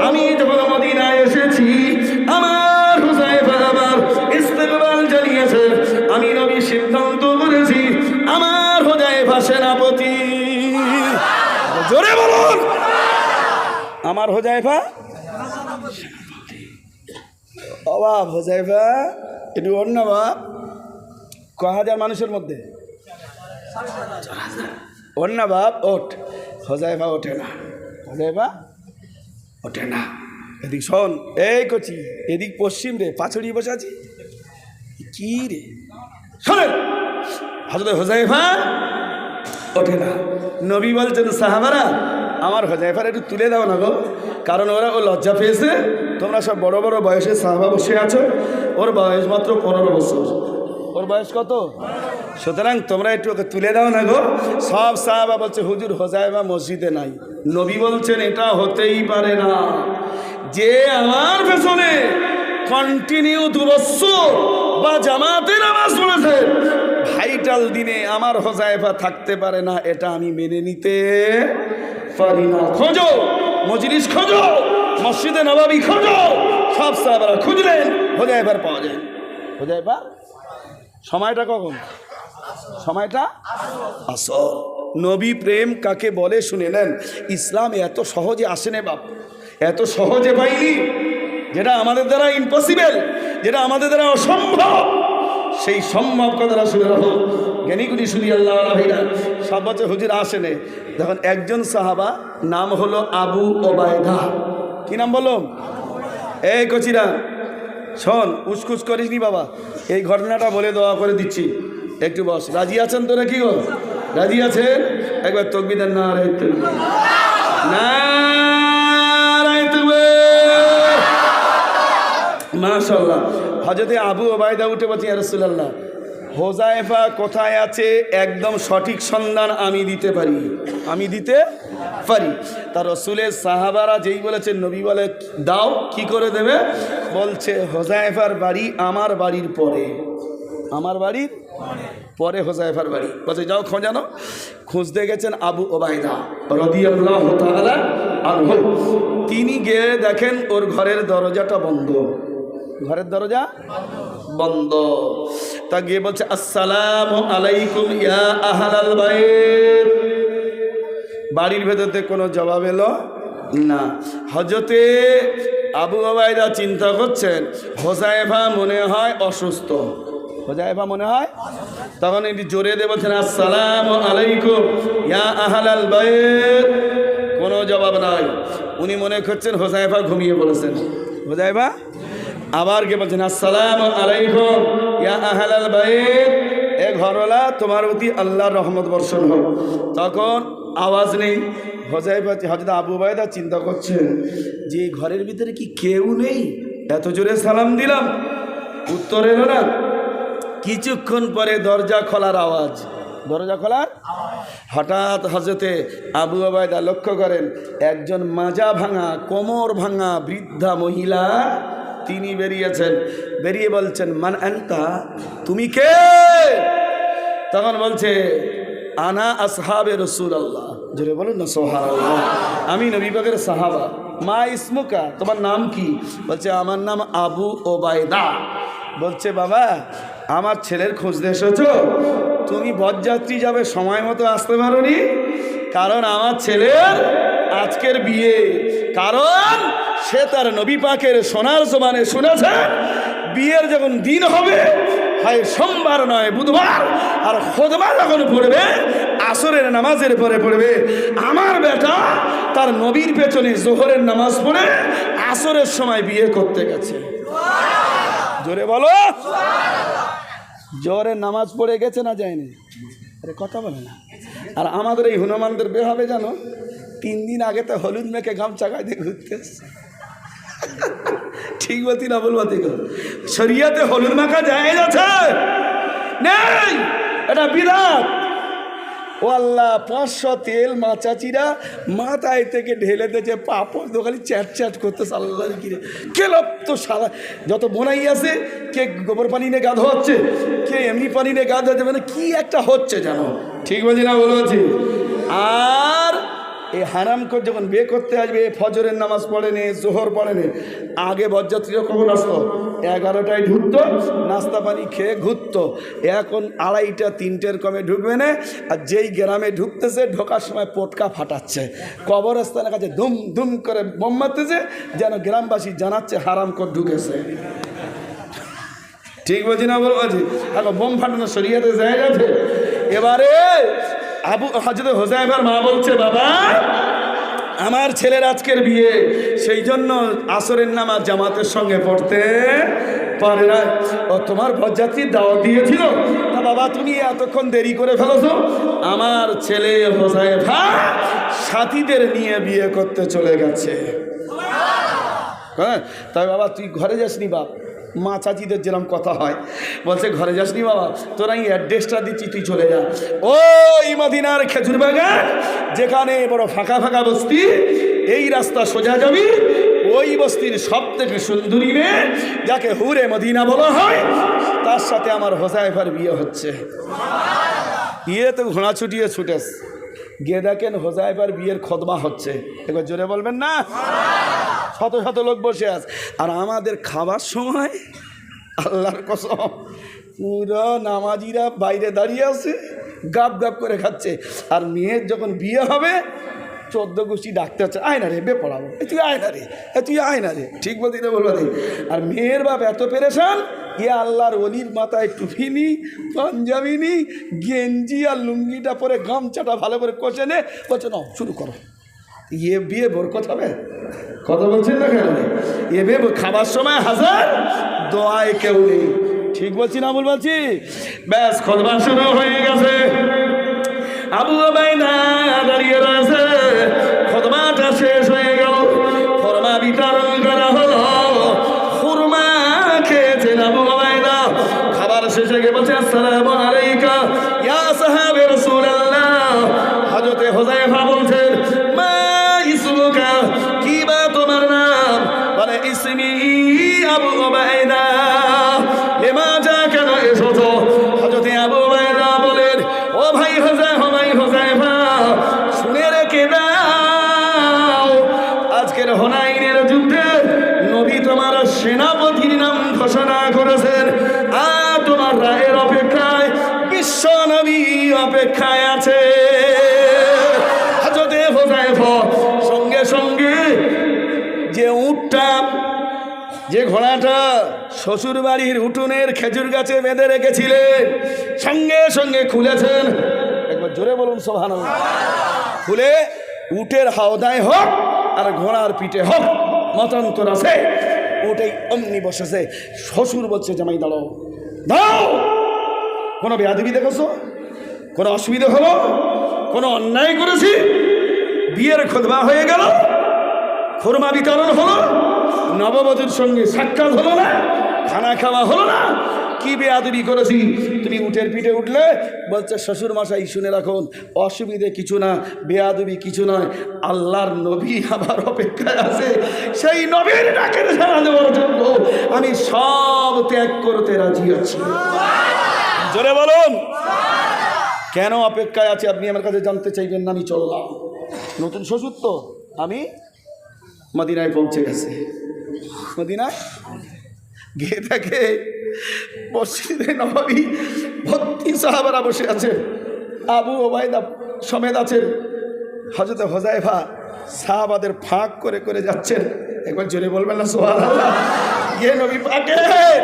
আমি যখন মদিনায় এসেছি আমার হুযায়ফা আমার ইস্তেকবাল জানিয়েছে। আমি নবী সিদ্ধান্ত করেছি আমার হুযায়ফা সেনাপতি। জোরে বলুন আমার হুযায়ফা সেনাপতি। অবাব হুযায়ফা একটু অন্য বাপ। কয় হাজার মানুষের মধ্যে? 4000। অন্য বাপ ওঠ, হুযায়ফা ওঠে না, হুযায়ফা ওঠে না। এদিক শোন, এই কচি এদিক পশ্চিম রে পাছড়িয়ে বসে আছি কি রে? শোনেন হযরত হুযায়ফা ওঠে না। নবী বলছেন সাহাবারা আমার হুযায়ফার একটু তুলে দাও না গো, কারণ ওরা ও লজ্জা পেয়েছে। তোমরা সব বড় বড় বয়সে সাহাবা বসে আছো, ওর বয়স মাত্র 15 বছর। ওর বয়স কত? সুতরাং তোমরা একটু ওকে তুলে দাও না গো। সব সাহাবা বলছে হুজুর হুযায়ফা মসজিদে নাই। নবী বলছেন এটা হতেই পারে না, যে আমার পেছনে কন্টিনিউ 2 বছর বা জামাতে নামাজ পড়েছে ভাইটাল দিনে আমার হুযায়ফা থাকতে পারে না, এটা আমি মেনে নিতে পারি না। খোঁজো, মজলিস খোঁজো, মসজিদে নববী খোঁজো। সব সাহাবারা খুঁজলেন, হুযায়ফার পাওয়া যায়। হুযায়ফা সময়টা কখন? সময়টা আসর। নবী প্রেম কাকে বলে শুনে নেন। ইসলাম এত সহজে আসে না বাপ, এত সহজে পাইনি। যেটা আমাদের দ্বারা ইম্পসিবল, যেটা আমাদের দ্বারা অসম্ভব, সেই সম্ভব কথাটা শুনে রাখো। জ্ঞানীগুলি শুনি আল্লাহ ভাইরা সব বছর হুজুর আসেনে। দেখুন একজন সাহাবা নাম হলো আবু ওবায়দা। কি নাম বলো? এই কচিরা শোন, উসকুস করিস নি বাবা, এই ঘটনাটা বলে দোয়া করে দিচ্ছি। একটু বস। রাজি আছেন তো নাকি গো? রাজি আছেন? একবার তাকবীর দেন। না রে না মাশাআল্লাহ। হযরতে আবু ওবায়দা উঠে বলছেন ইয়া রাসূলুল্লাহ হোজাইফা কোথায় আছে একদম সঠিক সন্ধান আমি দিতে পারি, তার রসুলের সাহাবারা যেই বলেছেন নবী বলে দাও, কি করে দেবে? বলছে হোজাইফার বাড়ি আমার বাড়ির পরে, হোজাইফার বাড়ি। বলছে যাও খোঁজানো। খুঁজতে গেছেন আবু ওবায়দা রাদিয়াল্লাহু তাআলা আনহু। তিনি গিয়ে দেখেন ওর ঘরের দরজাটা বন্ধ, বন্ধ। তা গিয়ে বলছে আসসালামু আলাইকুম ইয়া আহলাল বাইত। বাড়ির ভেতরতে কোনো জবাব এলো না। হযরতে আবু ওবায়দা চিন্তা করছেন হোজাইফা মনে হয় অসুস্থ, তখন এটি জোরে দিয়ে বলছেন আসসালামু আলাইকুম ইয়া আহলাল বাইত। কোনো জবাব নাই। উনি মনে করছেন হোজাইফা ঘুমিয়ে পড়েছেন। হোজাইফা আবার কে বলছেন আসসালামু আলাইকুম ইয়া আহলাল বাইত, এ ঘরওয়ালা তোমার প্রতি আল্লাহর রহমত বর্ষণ হোক। তখন আওয়াজ নেই। হোজাইফা হযরত আবু ওবায়দা চিন্তা করছেন যে ঘরের ভিতরে কি কেউ নেই, এত জোরে সালাম দিলাম, উত্তর এলো না। কিছুক্ষণ পরে দরজা খোলার আওয়াজ, হঠাৎ হযরতে আবু ওবায়দা লক্ষ্য করেন একজন মাজা ভাঙা, কোমর ভাঙা বৃদ্ধা মহিলা তিনি বেরিয়েছেন। বেরিয়ে বলছেন মান আনতা, তুমি কে? তখন বলছে আনা আসহাবে রাসূলুল্লাহ। জোরে বলুন না সুবহানাল্লাহ। আমি নবী পাকের সাহাবা। মা ইসমুকা, তোমার নাম কি? বলছে আমার নাম আবু ওবায়দা। বলছে বাবা আমার ছেলের খোঁজতে এসেছো? তুমি বরযাত্রী যাবে সময় মতো আসতে পারোনি, কারণ আমার ছেলের আজকের বিয়ে। কারণ সে তার নবী পাকের সোনার জবানে শুনেছে বিয়ের যখন দিন হবে হয় সোমবার নয় বুধবার, আর খুতবা যখন পড়বে আসরের নামাজের পরে পড়বে। আমার বেটা তার নবীর পেছনে জোহরের নামাজ পড়ে আসরের সময় বিয়ে করতে গেছে। জোরে বলো। জোহরের নামাজ পড়ে গেছে না যায়নি? আরে কথা বলে না। আর আমাদের এই হনুমানদের বে হবে জানো, 3 দিন আগে তো হলুদ মেখে গামছা গায়ে দিয়ে ঘুরতে। ঠিক বলতি না বলবাতি? শরিয়াতে হলুদ মাখা যায় আছে নেই, এটা বিরাট। ও আল্লাহ, 500 তেল মাচাচিরা মাথায় থেকে ঢেলে দিয়েছে, পাপড় তো খালি চ্যাট করতেছে। আল্লাহ কিরে কেলপ তো সারা যত বোনাই আছে, কে গোবর পানি নিয়ে গা ধোয়াচ্ছে, কে এমনি পানি নিয়ে গা ধোয়াচ্ছে, মানে কি একটা হচ্ছে জানো। ঠিক বলছি না বলছি? আর এই হারাম করে যখন বিয়ে করতে আসবে, ফজরের নামাজ পড়েনি, জোহর পড়েনি, আগে বরযাত্রীরা কখন আসতো? 11টায় ঢুকতো, নাস্তা পানি খেয়ে ঘুরতো। এখন 2:30 3টের কমে ঢুকবে না। আর যেই গ্রামে ঢুকতেছে ঢোকার সময় পটকা ফাটাচ্ছে, কবরস্থানের কাছে দুম দুম করে বোম মারতেছে, যেন গ্রামবাসী জানাচ্ছে হারাম করে ঢুকেছে। ঠিক বলছি না বলছি? এখন বোম ফাটানো শরিয়াতে জায়গা আছে। এবারে হযরত হোজাইফার মা বলছে বাবা আমার ছেলের আজকের বিয়ে, সেই জন্য আসরের নামাজ জামাতের সঙ্গে পড়তে পারে না। ও তোমার বরযাত্রীর দাওয়াত দিয়েছিল না বাবা, তুমি এতক্ষণ দেরি করে ফেলেছো। আমার ছেলে হোজাইফা সাথীদের নিয়ে বিয়ে করতে চলে গেছে। হ্যাঁ তাই বাবা তুই ঘরে যাসনি? বাপ মা চাচিদের যেরকম কথা হয়, বলছে ঘরে যাসনি বাবা, তোরা এই অ্যাড্রেসটা দিচ্ছি, তুই চলে যা। ওই মদিনার খেজুর বাগান যেখানে বড় ফাঁকা ফাঁকা বস্তি, এই রাস্তা সোজা যাবি, ওই বস্তির সব থেকে সুন্দরী মেয়ে যাকে হুরে মদিনা বলা হয়, তার সাথে আমার হোজাইফার বিয়ে হচ্ছে। বিয়ে তো ঘোড়া ছুটিয়ে ছুটেস গিয়ে দেখেন হোজাইফার বিয়ের খতবা হচ্ছে। এবার জোরে বলবেন না? শত শত লোক বসে আছে। আর আমাদের খাবার সময় আল্লাহর কসম পুরো নামাজিরা বাইরে দাঁড়িয়ে আছে, গাপ গাপ করে খাচ্ছে। আর মেয়ের যখন বিয়ে হবে 14 গোষ্ঠী ডাকতে হচ্ছে, আয় না রে বে পড়াবো, তুই আয় না রে, তুই আয় না রে। ঠিক বলতে বলবো। আর মেয়ের বাপ এত পেরেশান, ইয়ে আল্লাহর অলির মাথায় টুপি নি, পাঞ্জাবি নি, গেঞ্জি আর লুঙ্গিটা পরে গামছাটা ভালো করে কষে নে, বলছে না শুরু করো। ইয়ে বিয়ে বরকত হবে? কথা বলছেন না কেন? এ বিয়ে খাবার সময় হাজার দোয়ায় কেউ নেই। ঠিক বলছি না ভুল বলছি? ব্যাস খতবা শুরু হয়ে গেছে। আবু ওবায়দা দাঁড়িয়ে রয়েছে, খতবাটা শেষ হয়ে গেল, খুরমা বিতরণ করা হলো। খুরমা খেয়েছেন আবু ওবায়দা। খাবার শেষে গিয়ে বলছে আসসালামু হুযায়ফা বলছেন মা ইসমুকা, কি বা তোমার নাম? বলে ইসমি আবু উবাইদা। লিমাজা, কেন এসেছো? হযরত আবু উবাইদা বলেন ও ভাই হুযায়ফা, শুনে রেখে দাও, আজকের হুনাইনের যুদ্ধে নবী তোমার সেনাপতির নাম ঘোষণা করেছেন, আর তোমার রায়ের অপেক্ষায় বিশ্ব নবী অপেক্ষায় আছে। হযরত হুযায়ফা সঙ্গে সঙ্গে যে উটটা, যে ঘোড়াটা শ্বশুর বাড়ির উঠোনের খেজুর গাছে বেঁধে রেখেছিলেন, সঙ্গে সঙ্গে খুলেছেন। একবার জোরে বলুন সুবহানাল্লাহ। খুলে উটের হাওদায় হোক আর ঘোড়ার পিঠে হোক, মতান্তর আছে, উটেই অমনি বসেছে। শ্বশুর বলছে জামাই দাঁড়াও, দাও। কোনো বেয়াদবি দেখেছো? কোনো অসুবিধা হলো? কোনো অন্যায় করেছি? বিয়ের খুতবা হয়ে গেল, খুরমা বিতরণ হলো, নববধূর সঙ্গে সাক্ষাৎ হলো না, খানা খাওয়া হলো না, কি বেয়াদবি করেছি? তুমি উটের পিঠে উঠলে বলছে শ্বশুর মশাই শুনে রাখুন, অসুবিধে কিছু না, বেয়াদবি কিছু নয়, আল্লাহর নবী আমার অপেক্ষায় আছে, সেই নবীর ডাকের সাড়া দেওয়ার জন্য আমি সব ত্যাগ করতে রাজি আছি। জোরে বলুন। কেন অপেক্ষায় আছে আপনি আমার কাছে জানতে চাইবেন না? আমি চললাম, নতুন শ্বশুর তো, আমি মদিনায় পৌঁছে গেছে। মদিনায় গিয়ে দেখে মসজিদে নববী ভর্তি সাহাবারা বসে আছেন, আবু উবাইদা সমেত আছেন, হযরত হুযায়ফা সাহাবাদের ফাঁক করে করে যাচ্ছেন। একবার জোরে বলবেন না সুবহানাল্লাহ। গিয়ে নবী পাকের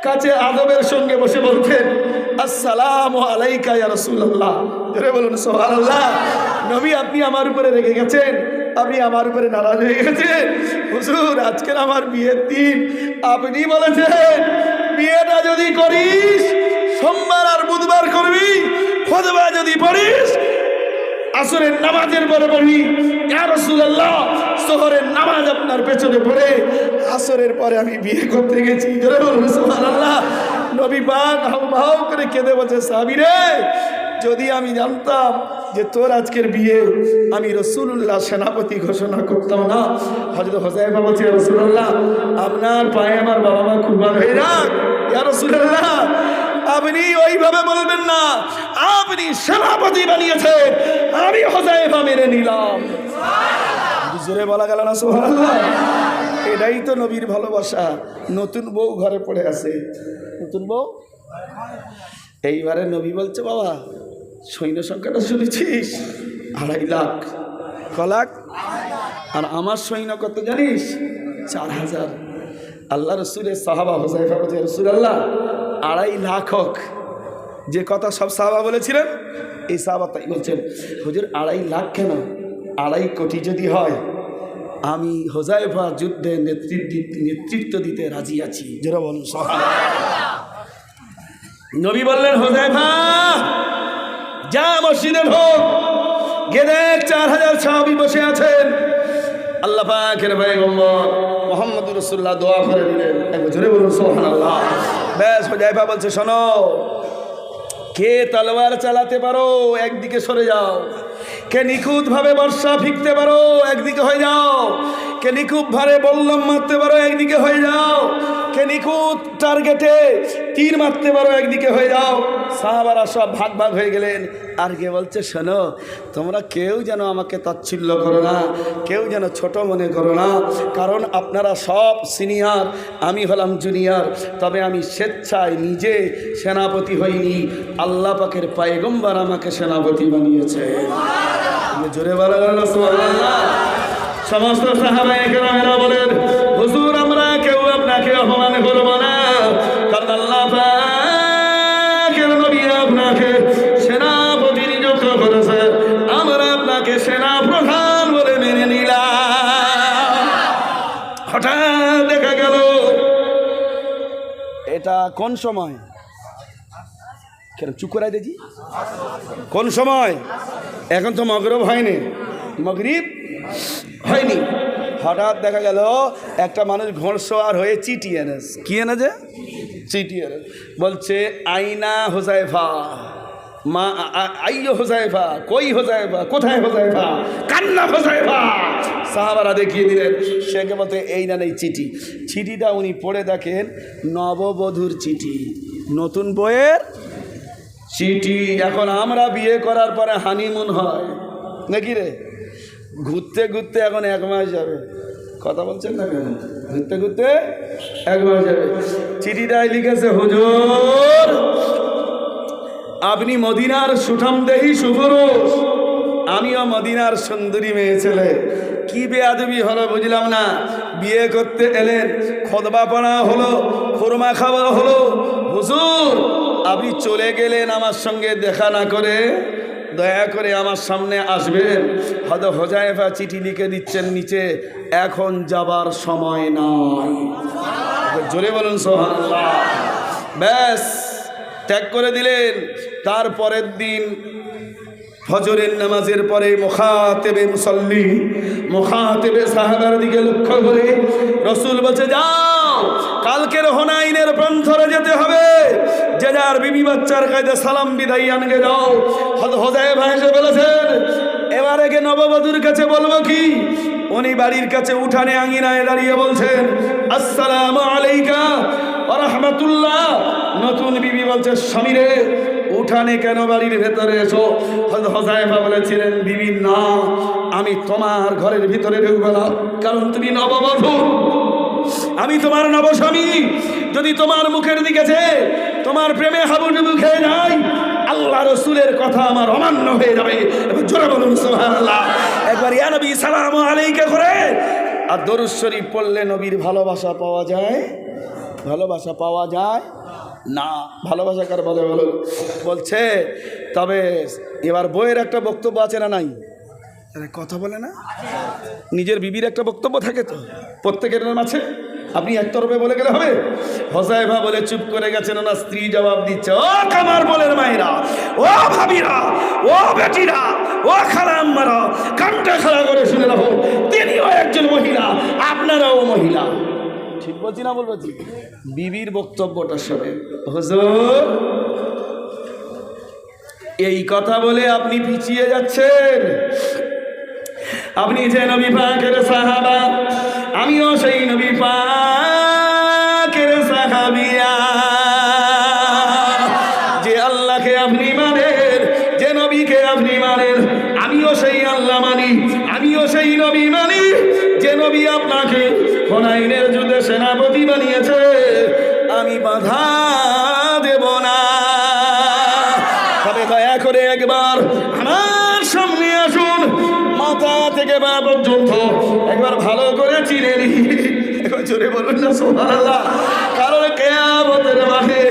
কাছে আদবের সঙ্গে বসে বলছেন আসসালামু আলাইকা ইয়া রাসূলুল্লাহ। জোরে বলুন সুবহানাল্লাহ। নবী আপনি আমার উপরে রেগে গেছেন, আপনি আমার উপরে নারাজ হয়ে গেছেন। হুজুর আজকের আমার বিয়ের দিন, আপনি বলেছেন বিয়েটা যদি করিস সোমবার আর বুধবার করবি, খুতবা যদি পড়িস আসরের নামাজের পরে পড়বি। ইয়া রাসূলুল্লাহ যোহরের নামাজ আপনার পেছনে পড়ে আসরের পরে আমি বিয়ে করতে গেছি। জোরে বলুন সুবহানাল্লাহ। নবী পাক হাউ করে কেঁদে বলছে সাহাবী রে, যদি আমি জানতাম যে তোর আজকের বিয়ে আমি রাসূলুল্লাহ সেনাপতি ঘোষণা করতাম না। হযরত হুযায়ফা বলছে রাসূলুল্লাহ আপনার পায়ে আমার বাবা মা কুরবান হয়ে যাক। ইয়া রাসূলুল্লাহ আপনি ওইভাবে বলবেন না, আপনি সেনাপতি বানিয়েছেন, আমি হুযায়ফা মেনে নিলাম। জোরে বলা গেল না সুবহানাল্লাহ। এটাই তো নবীর ভালোবাসা। নতুন বউ ঘরে পড়ে আছে, নতুন বউ। এইবারে নবী বলছে বাবা সৈন্য সংখ্যাটা শুনেছিস? 2.5 লাখ। ক লাখ? আর আমার সৈন্য কত জানিস? 4000। আল্লাহ রসুলের সাহাবা হুযায়ফা বলছে রাসূলুল্লাহ 2.5 লাখ হোক। যে কথা সব সাহাবা বলেছিলেন এই সাহাবা তাই বলছেন হুজুর 2.5 লাখ কেন, 2.5 কোটি যদি হয় আমি হুযায়ফা যুদ্ধে নেতৃত্ব দিতে রাজি আছি। যারা বলুন সুবহানাল্লাহ। নবী বললেন হুযায়ফা যা মসজিদে ঢোক, গিয়ে দেখ 4000 সাহাবী বসে আছেন। আল্লাহ পাকের পয়গম্বর মুহাম্মদুর রাসূলুল্লাহ দোয়া করে দিলেন। একবার জোরে বলুন সুবহানাল্লাহ। বেশ হুযায়ফা বলছে শোনো, কে তলোয়ার চালাতে পারো একদিকে সরে যাও, কে নিখুঁতভাবে বর্ষা ফিকতে পারো একদিকে হয়ে যাও, কে নিখুঁতভাবে বল্লম মারতে পারো একদিকে হয়ে যাও, কে নিখুঁত টার্গেটে তীর মারতে পারো একদিকে হয়ে যাও। সাহাবারা সব ভাগ ভাগ হয়ে গেলেন। আর কে বলছে শোনো, তোমরা কেউ যেন আমাকে তাচ্ছিল্য করো না, কেউ যেন ছোট মনে করো না, কারণ আপনারা সব সিনিয়র, আমি হলাম জুনিয়র। তবে আমি স্বেচ্ছায় নিজে সেনাপতি হইনি, আল্লাহ পাকের পয়গম্বর আমাকে সেনাপতি বানিয়েছে। জোরে বলা গেল না সুবহানাল্লাহ। সমস্ত সাহাবায়ে কেরামেরা বলেন হুজুর আমরা কেউ আপনাকে অপমান করব না, কারণ আল্লাহ পাকের নবী আপনাকে সেনাপতি নিযুক্ত করেছে, আমরা আপনাকে সেনা প্রধান বলে মেনে নিলাম। হঠাৎ দেখা গেল এটা কোন সময়, কেন চুপ করাই দেখি, কোন সময়? এখন তো মাগরিব হয়নি, মাগরিব হয়নি। হঠাৎ দেখা গেল একটা মানুষ ঘোড়সওয়ার হয়ে চিঠি এনেছে। কি এনেছে? চিঠি এনেছে। বলছে আইনা হুযায়ফা, মা আইয়ো হোজাইফা, কই হোজাইফা, কোথায় হোজাইফা, কান্না হোজাইফা। সাহাবারা দেখিয়ে দিলেন। শেখে বলতে এই না নেই চিঠি। চিঠিটা উনি পড়ে দেখেন নববধূর চিঠি, নতুন বইয়ের চিঠি। এখন আমরা বিয়ে করার পরে হানিমুন হয় নাকি রে, ঘুরতে ঘুরতে এখন 1 মাস যাবে। কথা বলছেন না কেন? ঘুরতে ঘুরতে 1 মাস যাবে। চিঠিটাই লিখেছে, হুজুর আপনি মদিনার সুঠামদেহী সুপুরুষ, আমিও মদিনার সুন্দরী মেয়ে ছেলে। কি বেয়াদবি হলো বুঝলাম না। বিয়ে করতে এলেন, খুতবা পড়া হলো, খুরমা খাওয়া হলো, হুজুর আপনি চলে গেলেন আমার সঙ্গে দেখা না করে, দয়া করে আমার সামনে আসবেন। হয়তো হোজাইফা চিঠি লিখে দিচ্ছেন নিচে, এখন যাবার সময় নয়। জোরে বলুন সুবহানাল্লাহ। ব্যাস ত্যাগ করে দিলেন। তারপরের দিন ফজরের নামাজের পরে মুখাতেবে মুসল্লি, মুখাতেবে সাহাবার দিকে লক্ষ্য করে রসুল বলছে, যাও কালকের হুনাইনের প্রান্তরে যেতে হবে, যে যার বিবি বাচ্চার কাছে সালাম বিদায় আনগে যাও। হোজাইফা এসে বলেছেন, এবারে গিয়ে নববধূর কাছে বলবো কি? উনি বাড়ির কাছে উঠানে আঙিনায় দাঁড়িয়ে বলছেন, আসসালামু আলাইকা ওয়া রাহমাতুল্লাহ। নতুন বিবি বলছে, স্বামী রে উঠানে কেন, বাড়ির ভেতরে এসো। হোজাইফা বলেছিলেন, বিবি না, আমি তোমার ঘরের ভিতরে ঢুকবো না, কারণ তুমি নববধূ, আমি তোমার নবস্বামী। যদি তোমার মুখের দিকে যে তোমার প্রেমে হাবুডুবু খেয়ে যায়, আল্লাহ রসুলের কথা আমার অমান্য হয়ে যাবে। জোরে বলুন সুবহানাল্লাহ। একবার ইয়া নবী সালামু আলাইকা করে আর দরুদ শরীফ পড়লে নবীর ভালোবাসা পাওয়া যায়? ভালোবাসা পাওয়া যায় না। ভালোবাসা কার বলে বলো? বলছে তবে এবার বইয়ের একটা বক্তব্য আছে না নাই? কথা বলে না, নিজের বিবির একটা বক্তব্য থাকে তো প্রত্যেকের মাঝে। আপনি একতরফে বলে গেলে হবে? হোজাইফা বলে চুপ করে গেছেন। না, স্ত্রী জবাব দিচ্ছে, ও কামার বলের মায়েরা, ও ভাবিরা, ও বেটিরা, ও খালাম্মারা, কানটা খাড়া করে শুনে রাখো, তিনিও একজন মহিলা, আপনারাও মহিলা। ঠিক বলছি না বলবো? বিবির বক্তব্যটা শোনেন। হুজুর এই কথা বলে আপনি পিছিয়ে যাচ্ছেন। আপনি যে নবী পাকের সাহাবা, আমিও সেই নবী পাকের সাহাবিয়া। যে আল্লাহকে আপনি মানেন, যে নবীকে আপনি মানেন, আমিও সেই আল্লাহ মানি, আমিও সেই নবী মানি যে নবী আপনাকে হুনাইনের যুদ্ধে সেনাপতি বানিয়েছে। আমি বাধা দেব না। তবে দয়া করে একবার আমার সামনে আসুন, মাথা থেকে পা পর্যন্ত একবার ভালো করে চিনে নি। একবার জোরে বলুন না সুবহানাল্লাহ। কারণ কিয়ামতের মাঠে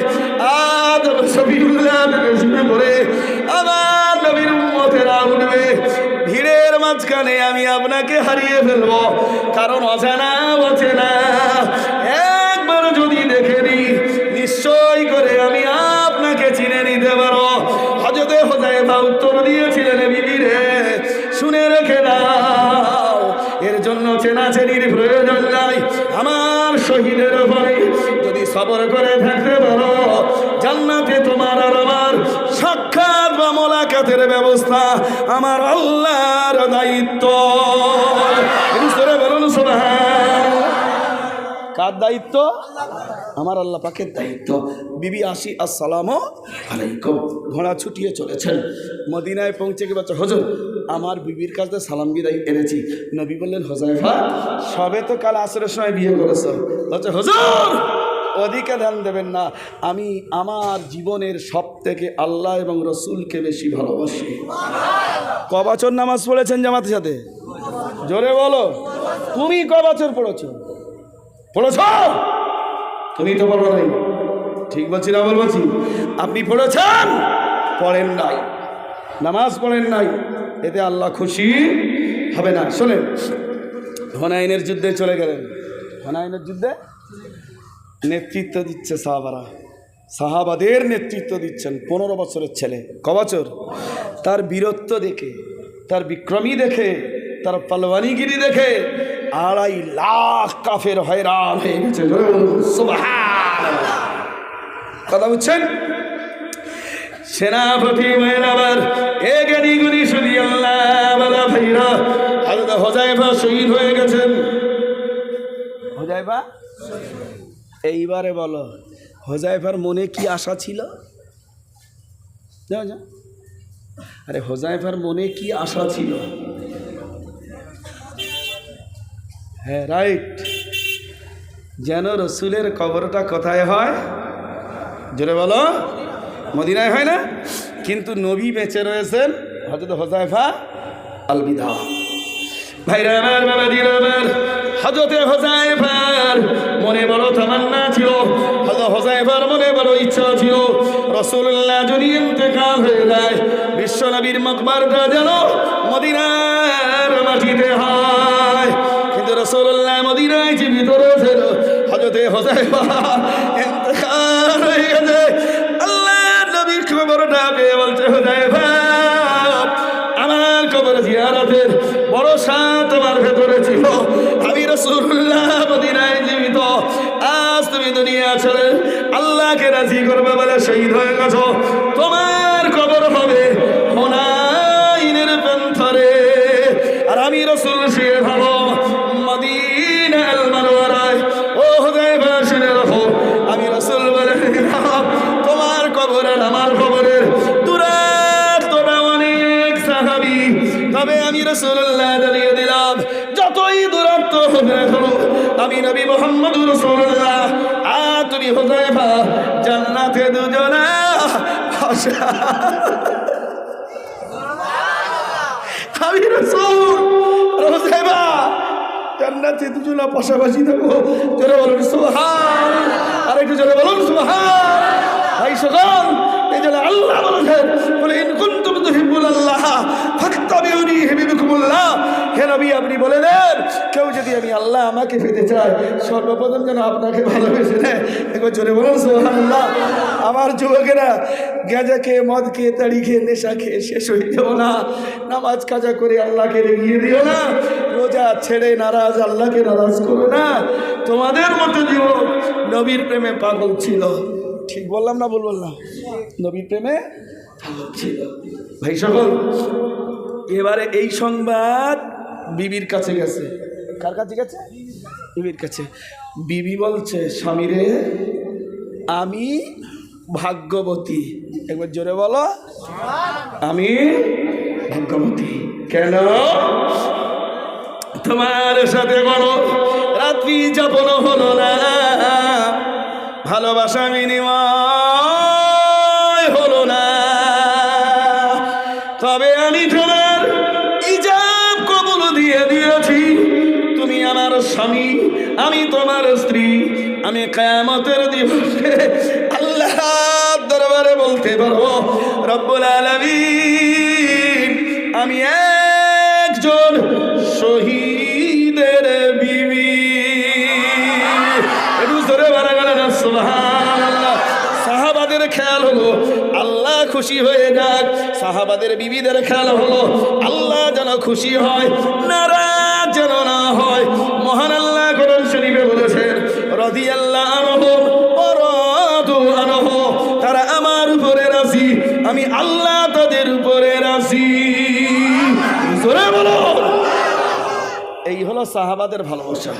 আদম সফিউল্লাহ থেকে শুরু করে আমার নবীর উম্মতেরা উঠবে, ভিড়ের মাঝখানে আমি আপনাকে হারিয়ে ফেলবো। কারণ অজানা অচেনা একবার যদি দেখে নি, নিশ্চয় করে আমি আপনাকে চিনে নিতে পারো। হযরতে হোজাইফা উত্তর দিয়েছিলেন, বিবি রে শুনে রেখে দাও, এর জন্য চেনাচেনির প্রয়োজন নাই। আমার শহীদের ভয় যদি সবর করে থাকতে পারো, জান্নাতে তোমার আর আমার সাক্ষাৎ বা মোলাকাতের ব্যবস্থা আমার আল্লাহর দায়িত্ব। বলুন সুবহানাল্লাহ। কার দায়িত্ব? আমার আল্লাহ পাকের দায়িত্ব। বিবি আসি, আসসালামু আলাইকুম। ঘোড়া ছুটিয়ে চলেছেন। মদিনায় পৌঁছে গিয়ে বলছে, হুজুর আমার বিবির কাছে সালাম বিদায় এনেছি। নবী বললেন, হোজাইফা সবে তো কাল আসরের সময় বিয়ে করেছ। বলছে, হুজুর ওদিকে ধ্যান দেবেন না, আমি আমার জীবনের সব থেকে আল্লাহ এবং রসুলকে বেশি ভালোবাসি। ক বছর নামাজ পড়েছেন জামাতের সাথে? জোরে বলো। তুমি ক বছর পড়েছো? পড়েছ? তুমি তো বলো নাই। ঠিক বলছি না বলছি? আপনি পড়েছেন, পড়েন নাই, নামাজ পড়েন নাই, এতে আল্লাহ খুশি হবে না। শোনেন, হুনাইনের যুদ্ধে চলে গেলেন। হুনাইনের যুদ্ধে নেতৃত্ব দিচ্ছে সাহাবারা, সাহাবাদের নেতৃত্ব দিচ্ছেন 15 বছরের ছেলে। ক বছর? তার বীরত্ব দেখে, তার বিক্রমী দেখে, তার পালওয়ানিগিরি দেখে 2.5 লাখ কাফের হয়রান হয়ে গেছে। সুবহানাল্লাহ। কথা বুঝছেন? সেনাপতি মেনাবার এগানি গুনি শুনি আল্লাহ বালা ভাইরা হযরত হুযায়ফা শহীদ হয়ে গেছেন। হুযায়ফা এইবারে বলো হুযায়ফার মনে কি আশা ছিল? যাও যাও, আরে হুযায়ফার মনে কি আশা ছিল? হ্যাঁ রাইট, যেন রসুলের কবরটা কোথায় হয়? জোরে বলো, মদিনায় হয় না? কিন্তু নবী বেঁচে রয়েছেন হযরত হুযায়ফা আল বিদা। ভাইরা আমার, বাবাজিরা আমার, হযরত হুযায়ফার মনে বড় তামান্না ছিল, হযরত হুযায়ফার মনে বড় ইচ্ছা ছিল রাসূলুল্লাহ যদি ইন্তেকাল হয়ে যায় বিশ্ব নবীর মাকবারটা যেন মদিনার মাটিতে হয়। কিন্তু রাসূলুল্লাহ মদিনায় জীবিত রয়েছেন, হযরত হুযায়ফা ইন্তেকাল হয়ে গেছে। আল্লাহর নবীর খবরটা পেয়ে বলছে হুযায়ফা, আমার কবর জিয়ারতের বড় সাথ আমার ভেতরে ছিল। আমি রাসূলুল্লাহ মদিনায় জীবিত, আজ তুমি দুনিয়া ছেড়ে আল্লাহকে রাজি করবে বলে শহীদ হয়ে গেছো। তোমার কবর হবে হুনাইনের প্রান্তরে, আর আমি রাসূল শুয়ে ভালো মদিনাল মুনাওয়ারায়। ও হুযায়ফা শুনে রাখো, আমি রাসূল বলে দিলাম তোমার কবর আর আমার কবরের দূরত্ব অনেক সাহাবী, তবে আমি রাসূলুল্লাহ জানিয়ে দিলাম যতই দূরত্ব হবে আমি নবী মুহাম্মদুর রাসূলুল্লাহ আর তুমি হুযায়ফা জান্নাতে দুজনা আমি রাসূল হুযায়ফা জান্নাতে দুজনা পাশাপাশি থাকবো। জোরে বলুন সুবহান, আর একটু জোরে বলুন সুবহান। ভাই সকল, এই জন্য আল্লাহ বলেছেন বলে ইন কুনতুম তুহিব্বুনাল্লাহ ফাত্তাবিউনি ইউহিব্বুকুমুল্লাহ। হে নবী আপনি বলে দেন কেউ যদি আমি আল্লাহ আমাকে পেতে চায় সর্বপ্রথম যেন আপনাকে ভালোবেসে নেয়। একবার জোরে বলুন সুবহানাল্লাহ। আমার যুবকেরা গাঁজা খেয়ে মদ খেয়ে তাড়ি খেয়ে নেশা খেয়ে শেষ হয়ে যাও না, নামাজ কাজা করে আল্লাহকে রেগিয়ে দিও না, রোজা ছেড়ে নারাজ আল্লাহকে নারাজ করো না। তোমাদের মতো যুবক নবীর প্রেমে পাগল ছিল, ঠিক বললাম না ভুল বললাম? নবীর প্রেমে পাগল ছিল। ভাই সকল, এবারে এই সংবাদ বিবির কাছে গেছে। কার কাছে গেছে? বিবির কাছে। বিবি বলছে স্বামীরে আমি ভাগ্যবতী। একবার জোরে বলো, আমি ভাগ্যবতী। কেন? তোমার সাথে বলো রাত্রি যাপন হলো না, ভালোবাসা বিনিময় হলো না, তবে আমি তোমার ইজাব কবুল দিয়ে দিয়েছি। তুমি আমার স্বামী, আমি তোমার স্ত্রী। আমি কিয়ামতের দিবসে আল্লাহর দরবারে বলতে পারবো রব্বুল আলামিন আমি একজন শহীদের বিবি। একটু জোরে বলা গেল না সুবহানাল্লাহ। সাহাবাদের খেয়াল হলো আল্লাহ খুশি হয়ে যাক, সাহাবাদের বিবিদের খেয়াল হলো আল্লাহ যেন খুশি হয়, নারাজ যেন না হয়। মহান আল্লাহ কোরআন শরীফে বলেছেন রাদিয়াল্লাহু আনহু ওয়া রাদু আনহু, তারা আমার উপরে রাজি, আমি আল্লাহ তাদের উপরে রাজি। জোরে বলো, এই হলো সাহাবাদের ভালোবাসা।